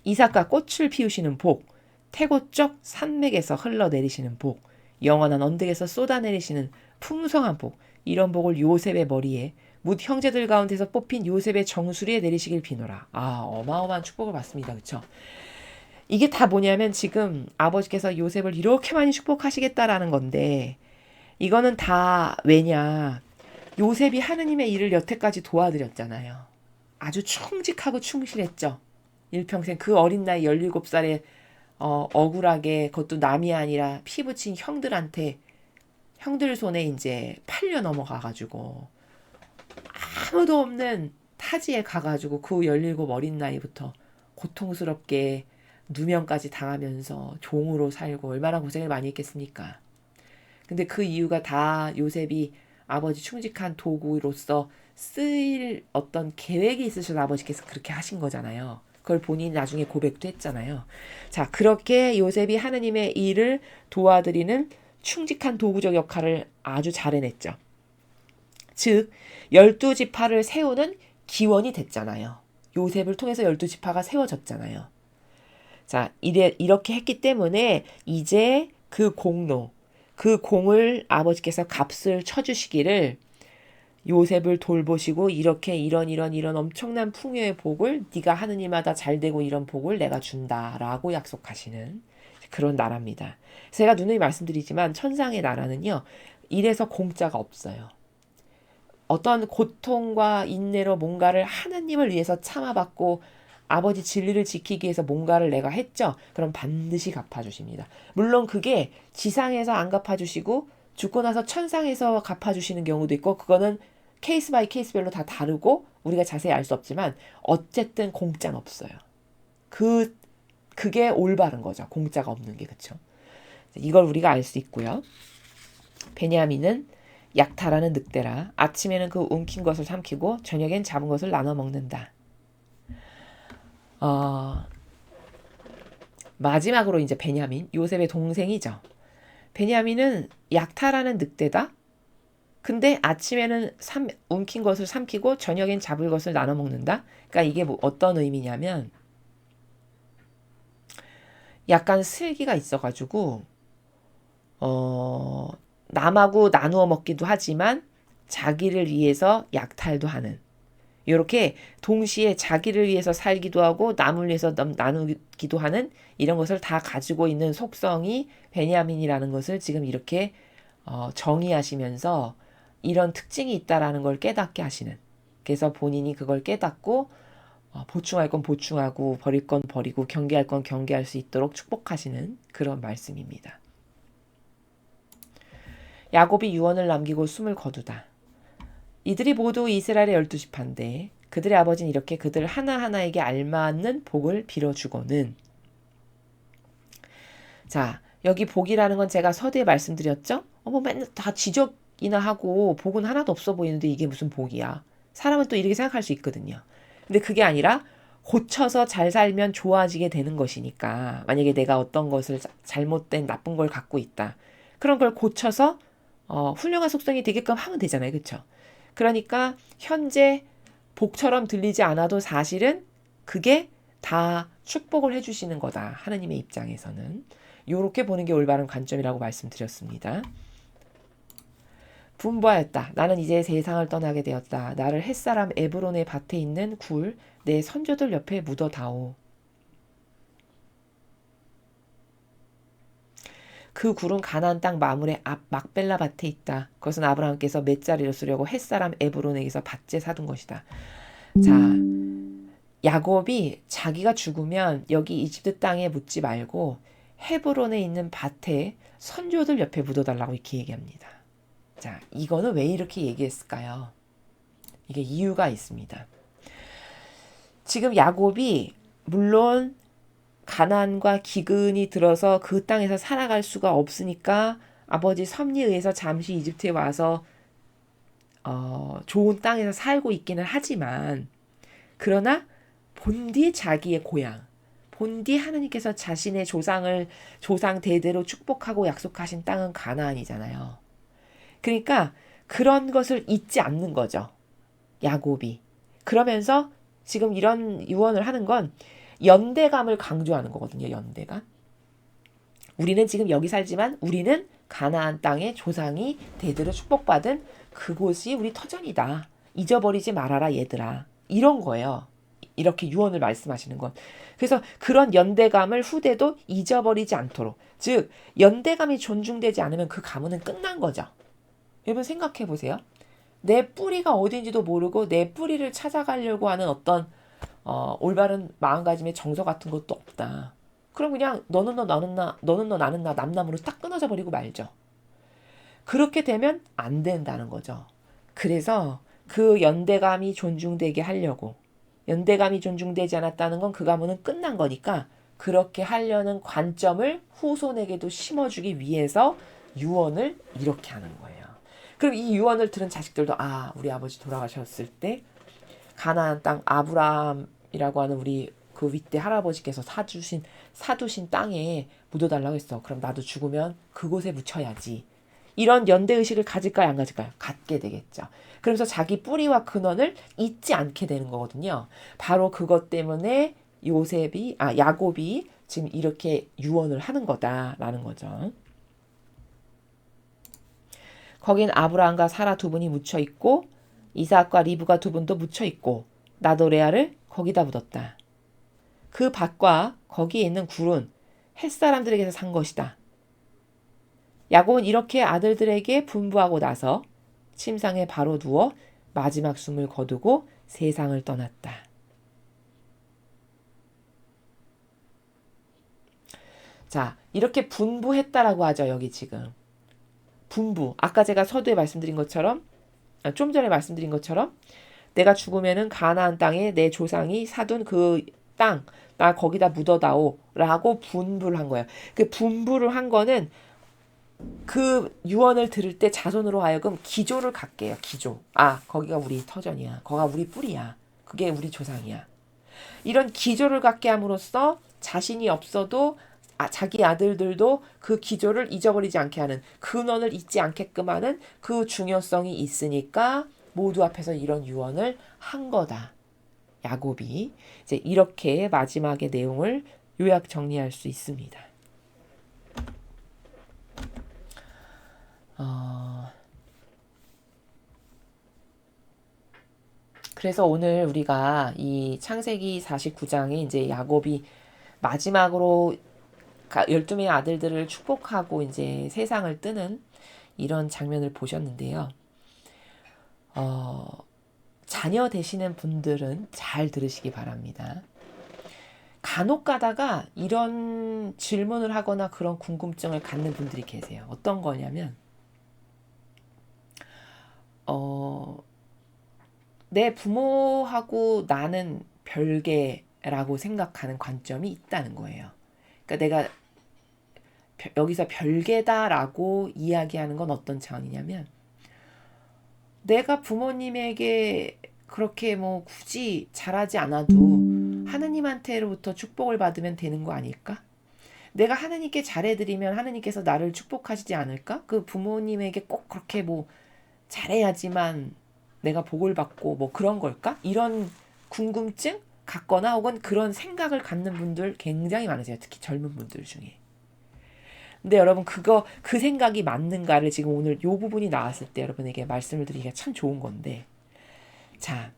이삭과 꽃을 피우시는 복, 태고쪽 산맥에서 흘러내리시는 복, 영원한 언덕에서 쏟아내리시는 풍성한 복, 이런 복을 요셉의 머리에 뭇 형제들 가운데서 뽑힌 요셉의 정수리에 내리시길 비노라. 아, 어마어마한 축복을 받습니다. 그렇죠? 이게 다 뭐냐면 지금 아버지께서 요셉을 이렇게 많이 축복하시겠다라는 건데, 이거는 다 왜냐? 요셉이 하느님의 일을 여태까지 도와드렸잖아요. 아주 충직하고 충실했죠. 일평생 그 어린 나이 17살에 억울하게, 그것도 남이 아니라 피 붙인 형들한테, 형들 손에 이제 팔려 넘어가가지고 아무도 없는 타지에 가가지고 그 17 어린 나이부터 고통스럽게 누명까지 당하면서 종으로 살고 얼마나 고생을 많이 했겠습니까? 근데 그 이유가 다 요셉이 아버지 충직한 도구로서 쓰일 어떤 계획이 있으셔서 아버지께서 그렇게 하신 거잖아요. 그걸 본인이 나중에 고백도 했잖아요. 자, 그렇게 요셉이 하느님의 일을 도와드리는 충직한 도구적 역할을 아주 잘 해냈죠. 즉 12지파를 세우는 기원이 됐잖아요. 요셉을 통해서 12지파가 세워졌잖아요. 자, 이렇게 했기 때문에 이제 그 공로, 그 공을 아버지께서 값을 쳐주시기를, 요셉을 돌보시고 이렇게 이런 엄청난 풍요의 복을 네가 하느님마다 잘되고 이런 복을 내가 준다라고 약속하시는 그런 나라입니다. 제가 누누이 말씀드리지만 천상의 나라는요, 이래서 공짜가 없어요. 어떤 고통과 인내로 뭔가를 하나님을 위해서 참아받고 아버지 진리를 지키기 위해서 뭔가를 내가 했죠. 그럼 반드시 갚아주십니다. 물론 그게 지상에서 안 갚아주시고 죽고 나서 천상에서 갚아주시는 경우도 있고, 그거는 케이스 바이 케이스별로 다 다르고 우리가 자세히 알 수 없지만 어쨌든 공짜는 없어요. 그게 올바른 거죠. 공짜가 없는 게. 그렇죠? 이걸 우리가 알 수 있고요. 베냐민은 약탈하는 늑대라 아침에는 그 움킨 것을 삼키고 저녁엔 잡은 것을 나눠 먹는다. 마지막으로 이제 베냐민, 요셉의 동생이죠. 베냐민은 약탈하는 늑대다. 근데 아침에는 움킨 것을 삼키고 저녁엔 잡을 것을 나눠 먹는다. 그러니까 이게 뭐 어떤 의미냐면, 약간 슬기가 있어가지고 남하고 나누어 먹기도 하지만 자기를 위해서 약탈도 하는, 이렇게 동시에 자기를 위해서 살기도 하고 남을 위해서 나누기도 하는 이런 것을 다 가지고 있는 속성이 베냐민이라는 것을 지금 이렇게 정의하시면서 이런 특징이 있다라는 걸 깨닫게 하시는, 그래서 본인이 그걸 깨닫고 보충할 건 보충하고 버릴 건 버리고 경계할 건 경계할 수 있도록 축복하시는 그런 말씀입니다. 야곱이 유언을 남기고 숨을 거두다. 이들이 모두 이스라엘의 12지파인데 그들의 아버지는 이렇게 그들 하나하나에게 알맞는 복을 빌어주고는, 자, 여기 복이라는 건 제가 서두에 말씀드렸죠? 맨날 다 지적이나 하고 복은 하나도 없어 보이는데 이게 무슨 복이야. 사람은 또 이렇게 생각할 수 있거든요. 근데 그게 아니라 고쳐서 잘 살면 좋아지게 되는 것이니까, 만약에 내가 어떤 것을 잘못된 나쁜 걸 갖고 있다. 그런 걸 고쳐서 훌륭한 속성이 되게끔 하면 되잖아요. 그렇죠? 그러니까 현재 복처럼 들리지 않아도 사실은 그게 다 축복을 해주시는 거다. 하나님의 입장에서는. 이렇게 보는 게 올바른 관점이라고 말씀드렸습니다. 분부하였다. 나는 이제 세상을 떠나게 되었다. 나를 햇사람 에브론의 밭에 있는 굴 내 선조들 옆에 묻어다오. 그 굴은 가나안 땅 마물의 앞 막벨라 밭에 있다. 그것은 아브라함께서 맷자리를 쓰려고 햇사람 에브론에게서 밭에 사둔 것이다. 자, 야곱이 자기가 죽으면 여기 이집트 땅에 묻지 말고 헤브론에 있는 밭에 선조들 옆에 묻어달라고 이렇게 얘기합니다. 자, 이거는 왜 이렇게 얘기했을까요? 이게 이유가 있습니다. 지금 야곱이 물론 가난과 기근이 들어서 그 땅에서 살아갈 수가 없으니까 아버지 섭리에 의해서 잠시 이집트에 와서 좋은 땅에서 살고 있기는 하지만, 그러나 본디 자기의 고향, 본디 하느님께서 자신의 조상 대대로 축복하고 약속하신 땅은 가나안이잖아요. 그러니까 그런 것을 잊지 않는 거죠, 야곱이. 그러면서 지금 이런 유언을 하는 건 연대감을 강조하는 거거든요. 연대감. 우리는 지금 여기 살지만 우리는 가나안 땅의 조상이 대대로 축복받은 그곳이 우리 터전이다. 잊어버리지 말아라 얘들아. 이런 거예요. 이렇게 유언을 말씀하시는 건. 그래서 그런 연대감을 후대도 잊어버리지 않도록. 즉 연대감이 존중되지 않으면 그 가문은 끝난 거죠. 여러분 생각해 보세요. 내 뿌리가 어딘지도 모르고 내 뿌리를 찾아가려고 하는 어떤 올바른 마음가짐의 정서 같은 것도 없다. 그럼 그냥 너는 너 나는 나, 너는 너 나는 나, 남남으로 딱 끊어져 버리고 말죠. 그렇게 되면 안 된다는 거죠. 그래서 그 연대감이 존중되게 하려고, 연대감이 존중되지 않았다는 건 그 가문은 끝난 거니까 그렇게 하려는 관점을 후손에게도 심어주기 위해서 유언을 이렇게 하는 거예요. 그럼 이 유언을 들은 자식들도 우리 아버지 돌아가셨을 때 가나안 땅 아브라함이라고 하는 우리 그 윗대 할아버지께서 사두신 땅에 묻어달라고 했어. 그럼 나도 죽으면 그곳에 묻혀야지. 이런 연대의식을 가질까요? 안 가질까요? 갖게 되겠죠. 그러면서 자기 뿌리와 근원을 잊지 않게 되는 거거든요. 바로 그것 때문에 야곱이 지금 이렇게 유언을 하는 거다라는 거죠. 거긴 아브라함과 사라 두 분이 묻혀 있고 이삭과 리브가 두 분도 묻혀 있고 나도 레아를 거기다 묻었다. 그 밭과 거기에 있는 굴은 햇사람들에게서 산 것이다. 야곱은 이렇게 아들들에게 분부하고 나서 침상에 바로 누워 마지막 숨을 거두고 세상을 떠났다. 자, 이렇게 분부했다라고 하죠. 여기 지금 분부. 아까 제가 서두에 말씀드린 것처럼, 좀 전에 말씀드린 것처럼 내가 죽으면은 가나안 땅에 내 조상이 사둔 그 땅, 나 거기다 묻어다오 라고 분부를 한 거예요. 그 분부를 한 거는 그 유언을 들을 때 자손으로 하여금 기조를 갖게 해요. 기조. 거기가 우리 터전이야. 거기가 우리 뿌리야. 그게 우리 조상이야. 이런 기조를 갖게 함으로써 자신이 없어도 자기 아들들도 그 기조를 잊어버리지 않게 하는, 근원을 잊지 않게끔 하는 그 중요성이 있으니까 모두 앞에서 이런 유언을 한 거다. 야곱이 이제 이렇게 마지막의 내용을 요약 정리할 수 있습니다. 그래서 오늘 우리가 이 창세기 49장에 이제 야곱이 마지막으로 12명의 아들들을 축복하고 이제 세상을 뜨는 이런 장면을 보셨는데요. 자녀 되시는 분들은 잘 들으시기 바랍니다. 간혹 가다가 이런 질문을 하거나 그런 궁금증을 갖는 분들이 계세요. 어떤 거냐면 내 부모하고 나는 별개라고 생각하는 관점이 있다는 거예요. 그러니까 내가 여기서 별개다라고 이야기하는 건 어떤 차원이냐면, 내가 부모님에게 그렇게 굳이 잘하지 않아도 하느님한테로부터 축복을 받으면 되는 거 아닐까? 내가 하느님께 잘해드리면 하느님께서 나를 축복하시지 않을까? 그 부모님에게 꼭 그렇게 잘해야지만 내가 복을 받고 그런 걸까? 이런 궁금증 갖거나 혹은 그런 생각을 갖는 분들 굉장히 많으세요. 특히 젊은 분들 중에. 근데 여러분 그 생각이 맞는가를 지금 오늘 이 부분이 나왔을 때 여러분에게 말씀을 드리기가 참 좋은 건데, 자,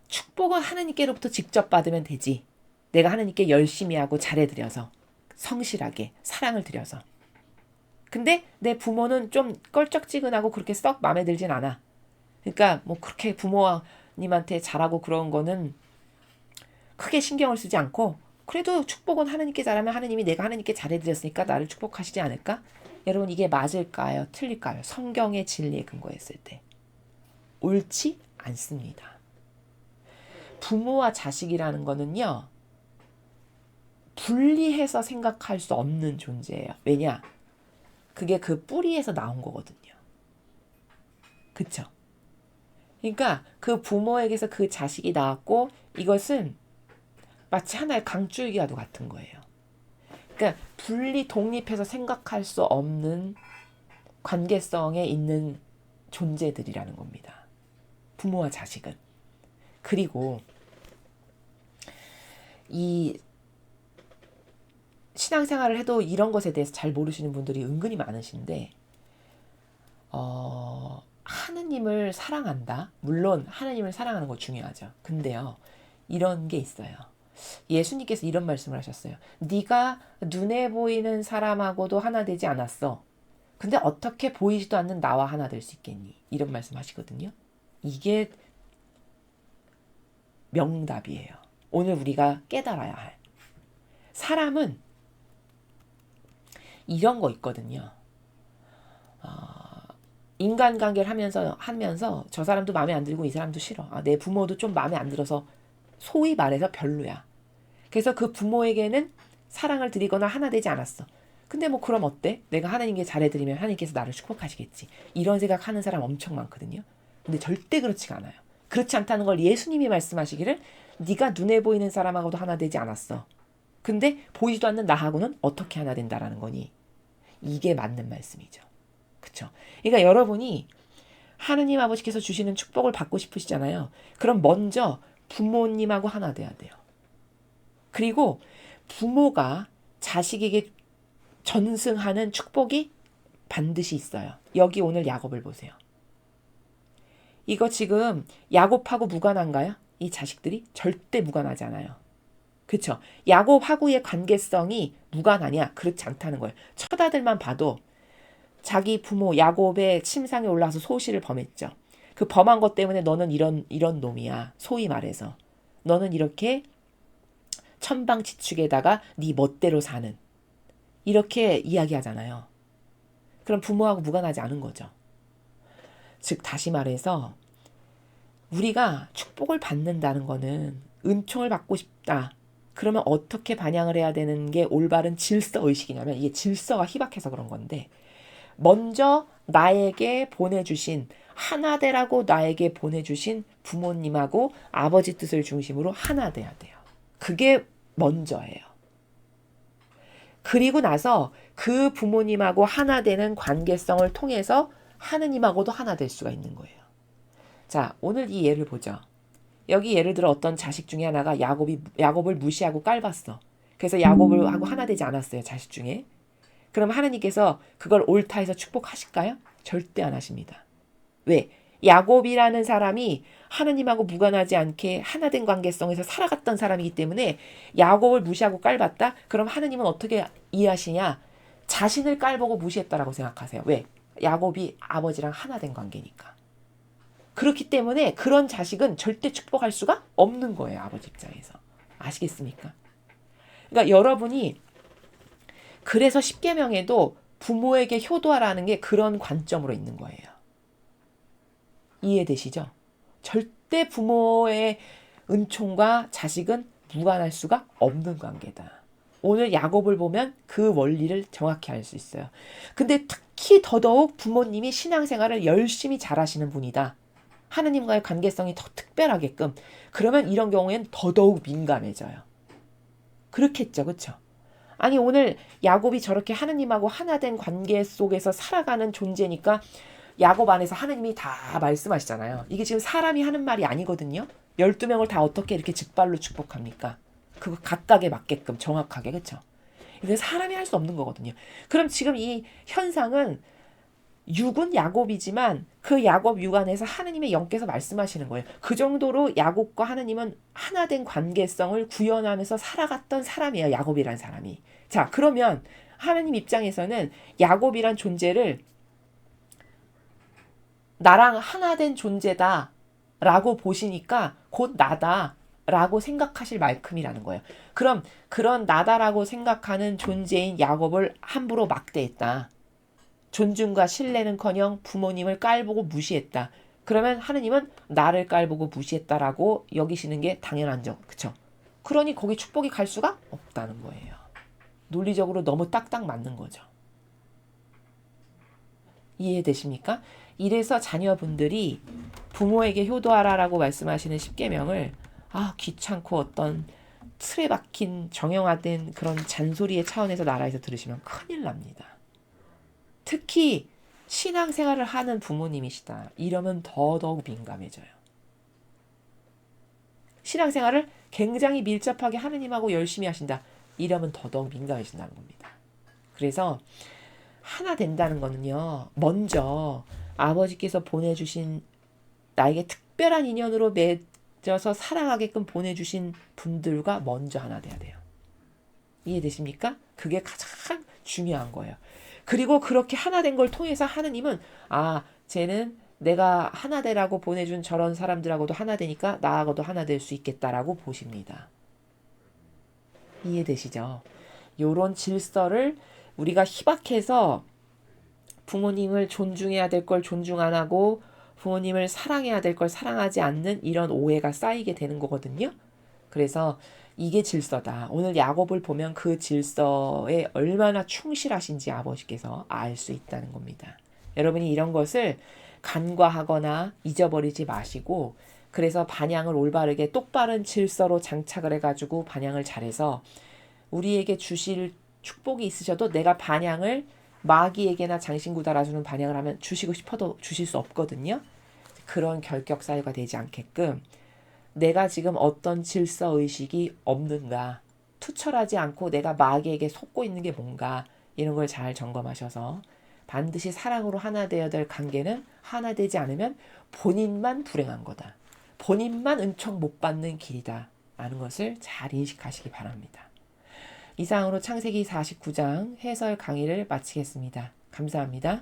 축복은 하느님께로부터 직접 받으면 되지. 내가 하느님께 열심히 하고 잘해드려서, 성실하게 사랑을 드려서. 근데 내 부모는 좀 껄쩍지근하고 그렇게 썩 마음에 들진 않아. 그러니까 그렇게 부모님한테 잘하고 그런 거는 크게 신경을 쓰지 않고 그래도 축복은 하느님께 잘하면 하느님이 내가 하느님께 잘해드렸으니까 나를 축복하시지 않을까? 여러분 이게 맞을까요? 틀릴까요? 성경의 진리에 근거했을 때 옳지 않습니다. 부모와 자식이라는 거는요, 분리해서 생각할 수 없는 존재예요. 왜냐? 그게 그 뿌리에서 나온 거거든요. 그쵸? 그러니까 그 부모에게서 그 자식이 나왔고, 이것은 마치 하나의 강줄기와도 같은 거예요. 그러니까 분리 독립해서 생각할 수 없는 관계성에 있는 존재들이라는 겁니다. 부모와 자식은. 그리고 이 신앙생활을 해도 이런 것에 대해서 잘 모르시는 분들이 은근히 많으신데, 하느님을 사랑한다. 물론 하느님을 사랑하는 거 중요하죠. 근데요, 이런 게 있어요. 예수님께서 이런 말씀을 하셨어요. 네가 눈에 보이는 사람하고도 하나 되지 않았어. 근데 어떻게 보이지도 않는 나와 하나 될 수 있겠니? 이런 말씀 하시거든요. 이게 명답이에요. 오늘 우리가 깨달아야 할. 사람은 이런 거 있거든요. 인간관계를 하면서 저 사람도 마음에 안 들고 이 사람도 싫어. 내 부모도 좀 마음에 안 들어서 소위 말해서 별로야. 그래서 그 부모에게는 사랑을 드리거나 하나 되지 않았어. 근데 뭐 그럼 어때? 내가 하나님께 잘해드리면 하나님께서 나를 축복하시겠지. 이런 생각하는 사람 엄청 많거든요. 근데 절대 그렇지가 않아요. 그렇지 않다는 걸 예수님이 말씀하시기를 네가 눈에 보이는 사람하고도 하나 되지 않았어. 근데 보이지도 않는 나하고는 어떻게 하나 된다라는 거니? 이게 맞는 말씀이죠. 그쵸? 그러니까 여러분이 하느님 아버지께서 주시는 축복을 받고 싶으시잖아요. 그럼 먼저 부모님하고 하나 돼야 돼요. 그리고 부모가 자식에게 전승하는 축복이 반드시 있어요. 여기 오늘 야곱을 보세요. 이거 지금 야곱하고 무관한가요? 이 자식들이? 절대 무관하지 않아요. 그렇죠? 야곱하고의 관계성이 무관하냐? 그렇지 않다는 거예요. 첫 아들만 봐도 자기 부모 야곱의 침상에 올라와서 소시를 범했죠. 그 범한 것 때문에 너는 이런 놈이야. 소위 말해서. 너는 이렇게 천방지축에다가 네 멋대로 사는. 이렇게 이야기하잖아요. 그럼 부모하고 무관하지 않은 거죠. 즉 다시 말해서 우리가 축복을 받는다는 거는 은총을 받고 싶다. 그러면 어떻게 반영을 해야 되는 게 올바른 질서의식이냐면 이게 질서가 희박해서 그런 건데 먼저 나에게 보내주신 하나 되라고 나에게 보내주신 부모님하고 아버지 뜻을 중심으로 하나 돼야 돼요. 그게 먼저예요. 그리고 나서 그 부모님하고 하나 되는 관계성을 통해서 하느님하고도 하나 될 수가 있는 거예요. 자, 오늘 이 예를 보죠. 여기 예를 들어 어떤 자식 중에 하나가 야곱을 무시하고 깔봤어. 그래서 야곱을 하고 하나 되지 않았어요. 자식 중에. 그럼 하나님께서 그걸 옳다 해서 축복하실까요? 절대 안 하십니다. 왜? 야곱이라는 사람이 하느님하고 무관하지 않게 하나된 관계성에서 살아갔던 사람이기 때문에 야곱을 무시하고 깔봤다? 그럼 하느님은 어떻게 이해하시냐? 자신을 깔보고 무시했다라고 생각하세요. 왜? 야곱이 아버지랑 하나된 관계니까. 그렇기 때문에 그런 자식은 절대 축복할 수가 없는 거예요. 아버지 입장에서. 아시겠습니까? 그러니까 여러분이 그래서 십계명에도 부모에게 효도하라는 게 그런 관점으로 있는 거예요. 이해되시죠? 절대 부모의 은총과 자식은 무관할 수가 없는 관계다. 오늘 야곱을 보면 그 원리를 정확히 알 수 있어요. 근데 특히 더더욱 부모님이 신앙생활을 열심히 잘하시는 분이다. 하느님과의 관계성이 더 특별하게끔. 그러면 이런 경우엔 더더욱 민감해져요. 그렇겠죠. 그렇죠? 아니 오늘 야곱이 저렇게 하느님하고 하나된 관계 속에서 살아가는 존재니까 야곱 안에서 하느님이 다 말씀하시잖아요. 이게 지금 사람이 하는 말이 아니거든요. 12명을 다 어떻게 이렇게 직발로 축복합니까? 그거 각각에 맞게끔 정확하게. 그렇죠? 이게 사람이 할 수 없는 거거든요. 그럼 지금 이 현상은 육은 야곱이지만 그 야곱 육 안에서 하느님의 영께서 말씀하시는 거예요. 그 정도로 야곱과 하느님은 하나된 관계성을 구현하면서 살아갔던 사람이에요. 야곱이란 사람이. 자, 그러면 하느님 입장에서는 야곱이란 존재를 나랑 하나된 존재다 라고 보시니까 곧 나다. 라고 생각하실 만큼이라는 거예요. 그럼 그런 나다라고 생각하는 존재인 야곱을 함부로 막대했다. 존중과 신뢰는커녕 부모님을 깔보고 무시했다. 그러면 하느님은 나를 깔보고 무시했다라고 여기시는 게 당연한죠. 그쵸? 그러니 거기 축복이 갈 수가 없다는 거예요. 논리적으로 너무 딱딱 맞는 거죠. 이해되십니까? 이래서 자녀분들이 부모에게 효도하라라고 말씀하시는 십계명을 귀찮고 어떤 틀에 박힌 정형화된 그런 잔소리의 차원에서 나라에서 들으시면 큰일 납니다. 특히 신앙생활을 하는 부모님이시다. 이러면 더더욱 민감해져요. 신앙생활을 굉장히 밀접하게 하느님하고 열심히 하신다. 이러면 더더욱 민감해진다는 겁니다. 그래서 하나 된다는 거는요. 먼저 아버지께서 보내주신 나에게 특별한 인연으로 맺어서 사랑하게끔 보내주신 분들과 먼저 하나 돼야 돼요. 이해되십니까? 그게 가장 중요한 거예요. 그리고 그렇게 하나 된 걸 통해서 하느님은 쟤는 내가 하나 되라고 보내준 저런 사람들하고도 하나 되니까 나하고도 하나 될 수 있겠다라고 보십니다. 이해되시죠? 요런 질서를 우리가 희박해서 부모님을 존중해야 될 걸 존중 안 하고 부모님을 사랑해야 될 걸 사랑하지 않는 이런 오해가 쌓이게 되는 거거든요. 그래서 이게 질서다. 오늘 야곱을 보면 그 질서에 얼마나 충실하신지 아버지께서 알 수 있다는 겁니다. 여러분이 이런 것을 간과하거나 잊어버리지 마시고 그래서 반향을 올바르게 똑바른 질서로 장착을 해가지고 반향을 잘해서 우리에게 주실 축복이 있으셔도 내가 반향을 마귀에게나 장신구 달아주는 반향을 하면 주시고 싶어도 주실 수 없거든요. 그런 결격 사유가 되지 않게끔 내가 지금 어떤 질서의식이 없는가, 투철하지 않고 내가 마귀에게 속고 있는 게 뭔가 이런 걸 잘 점검하셔서 반드시 사랑으로 하나 되어야 될 관계는 하나 되지 않으면 본인만 불행한 거다. 본인만 은총 못 받는 길이다. 라는 것을 잘 인식하시기 바랍니다. 이상으로 창세기 49장 해설 강의를 마치겠습니다. 감사합니다.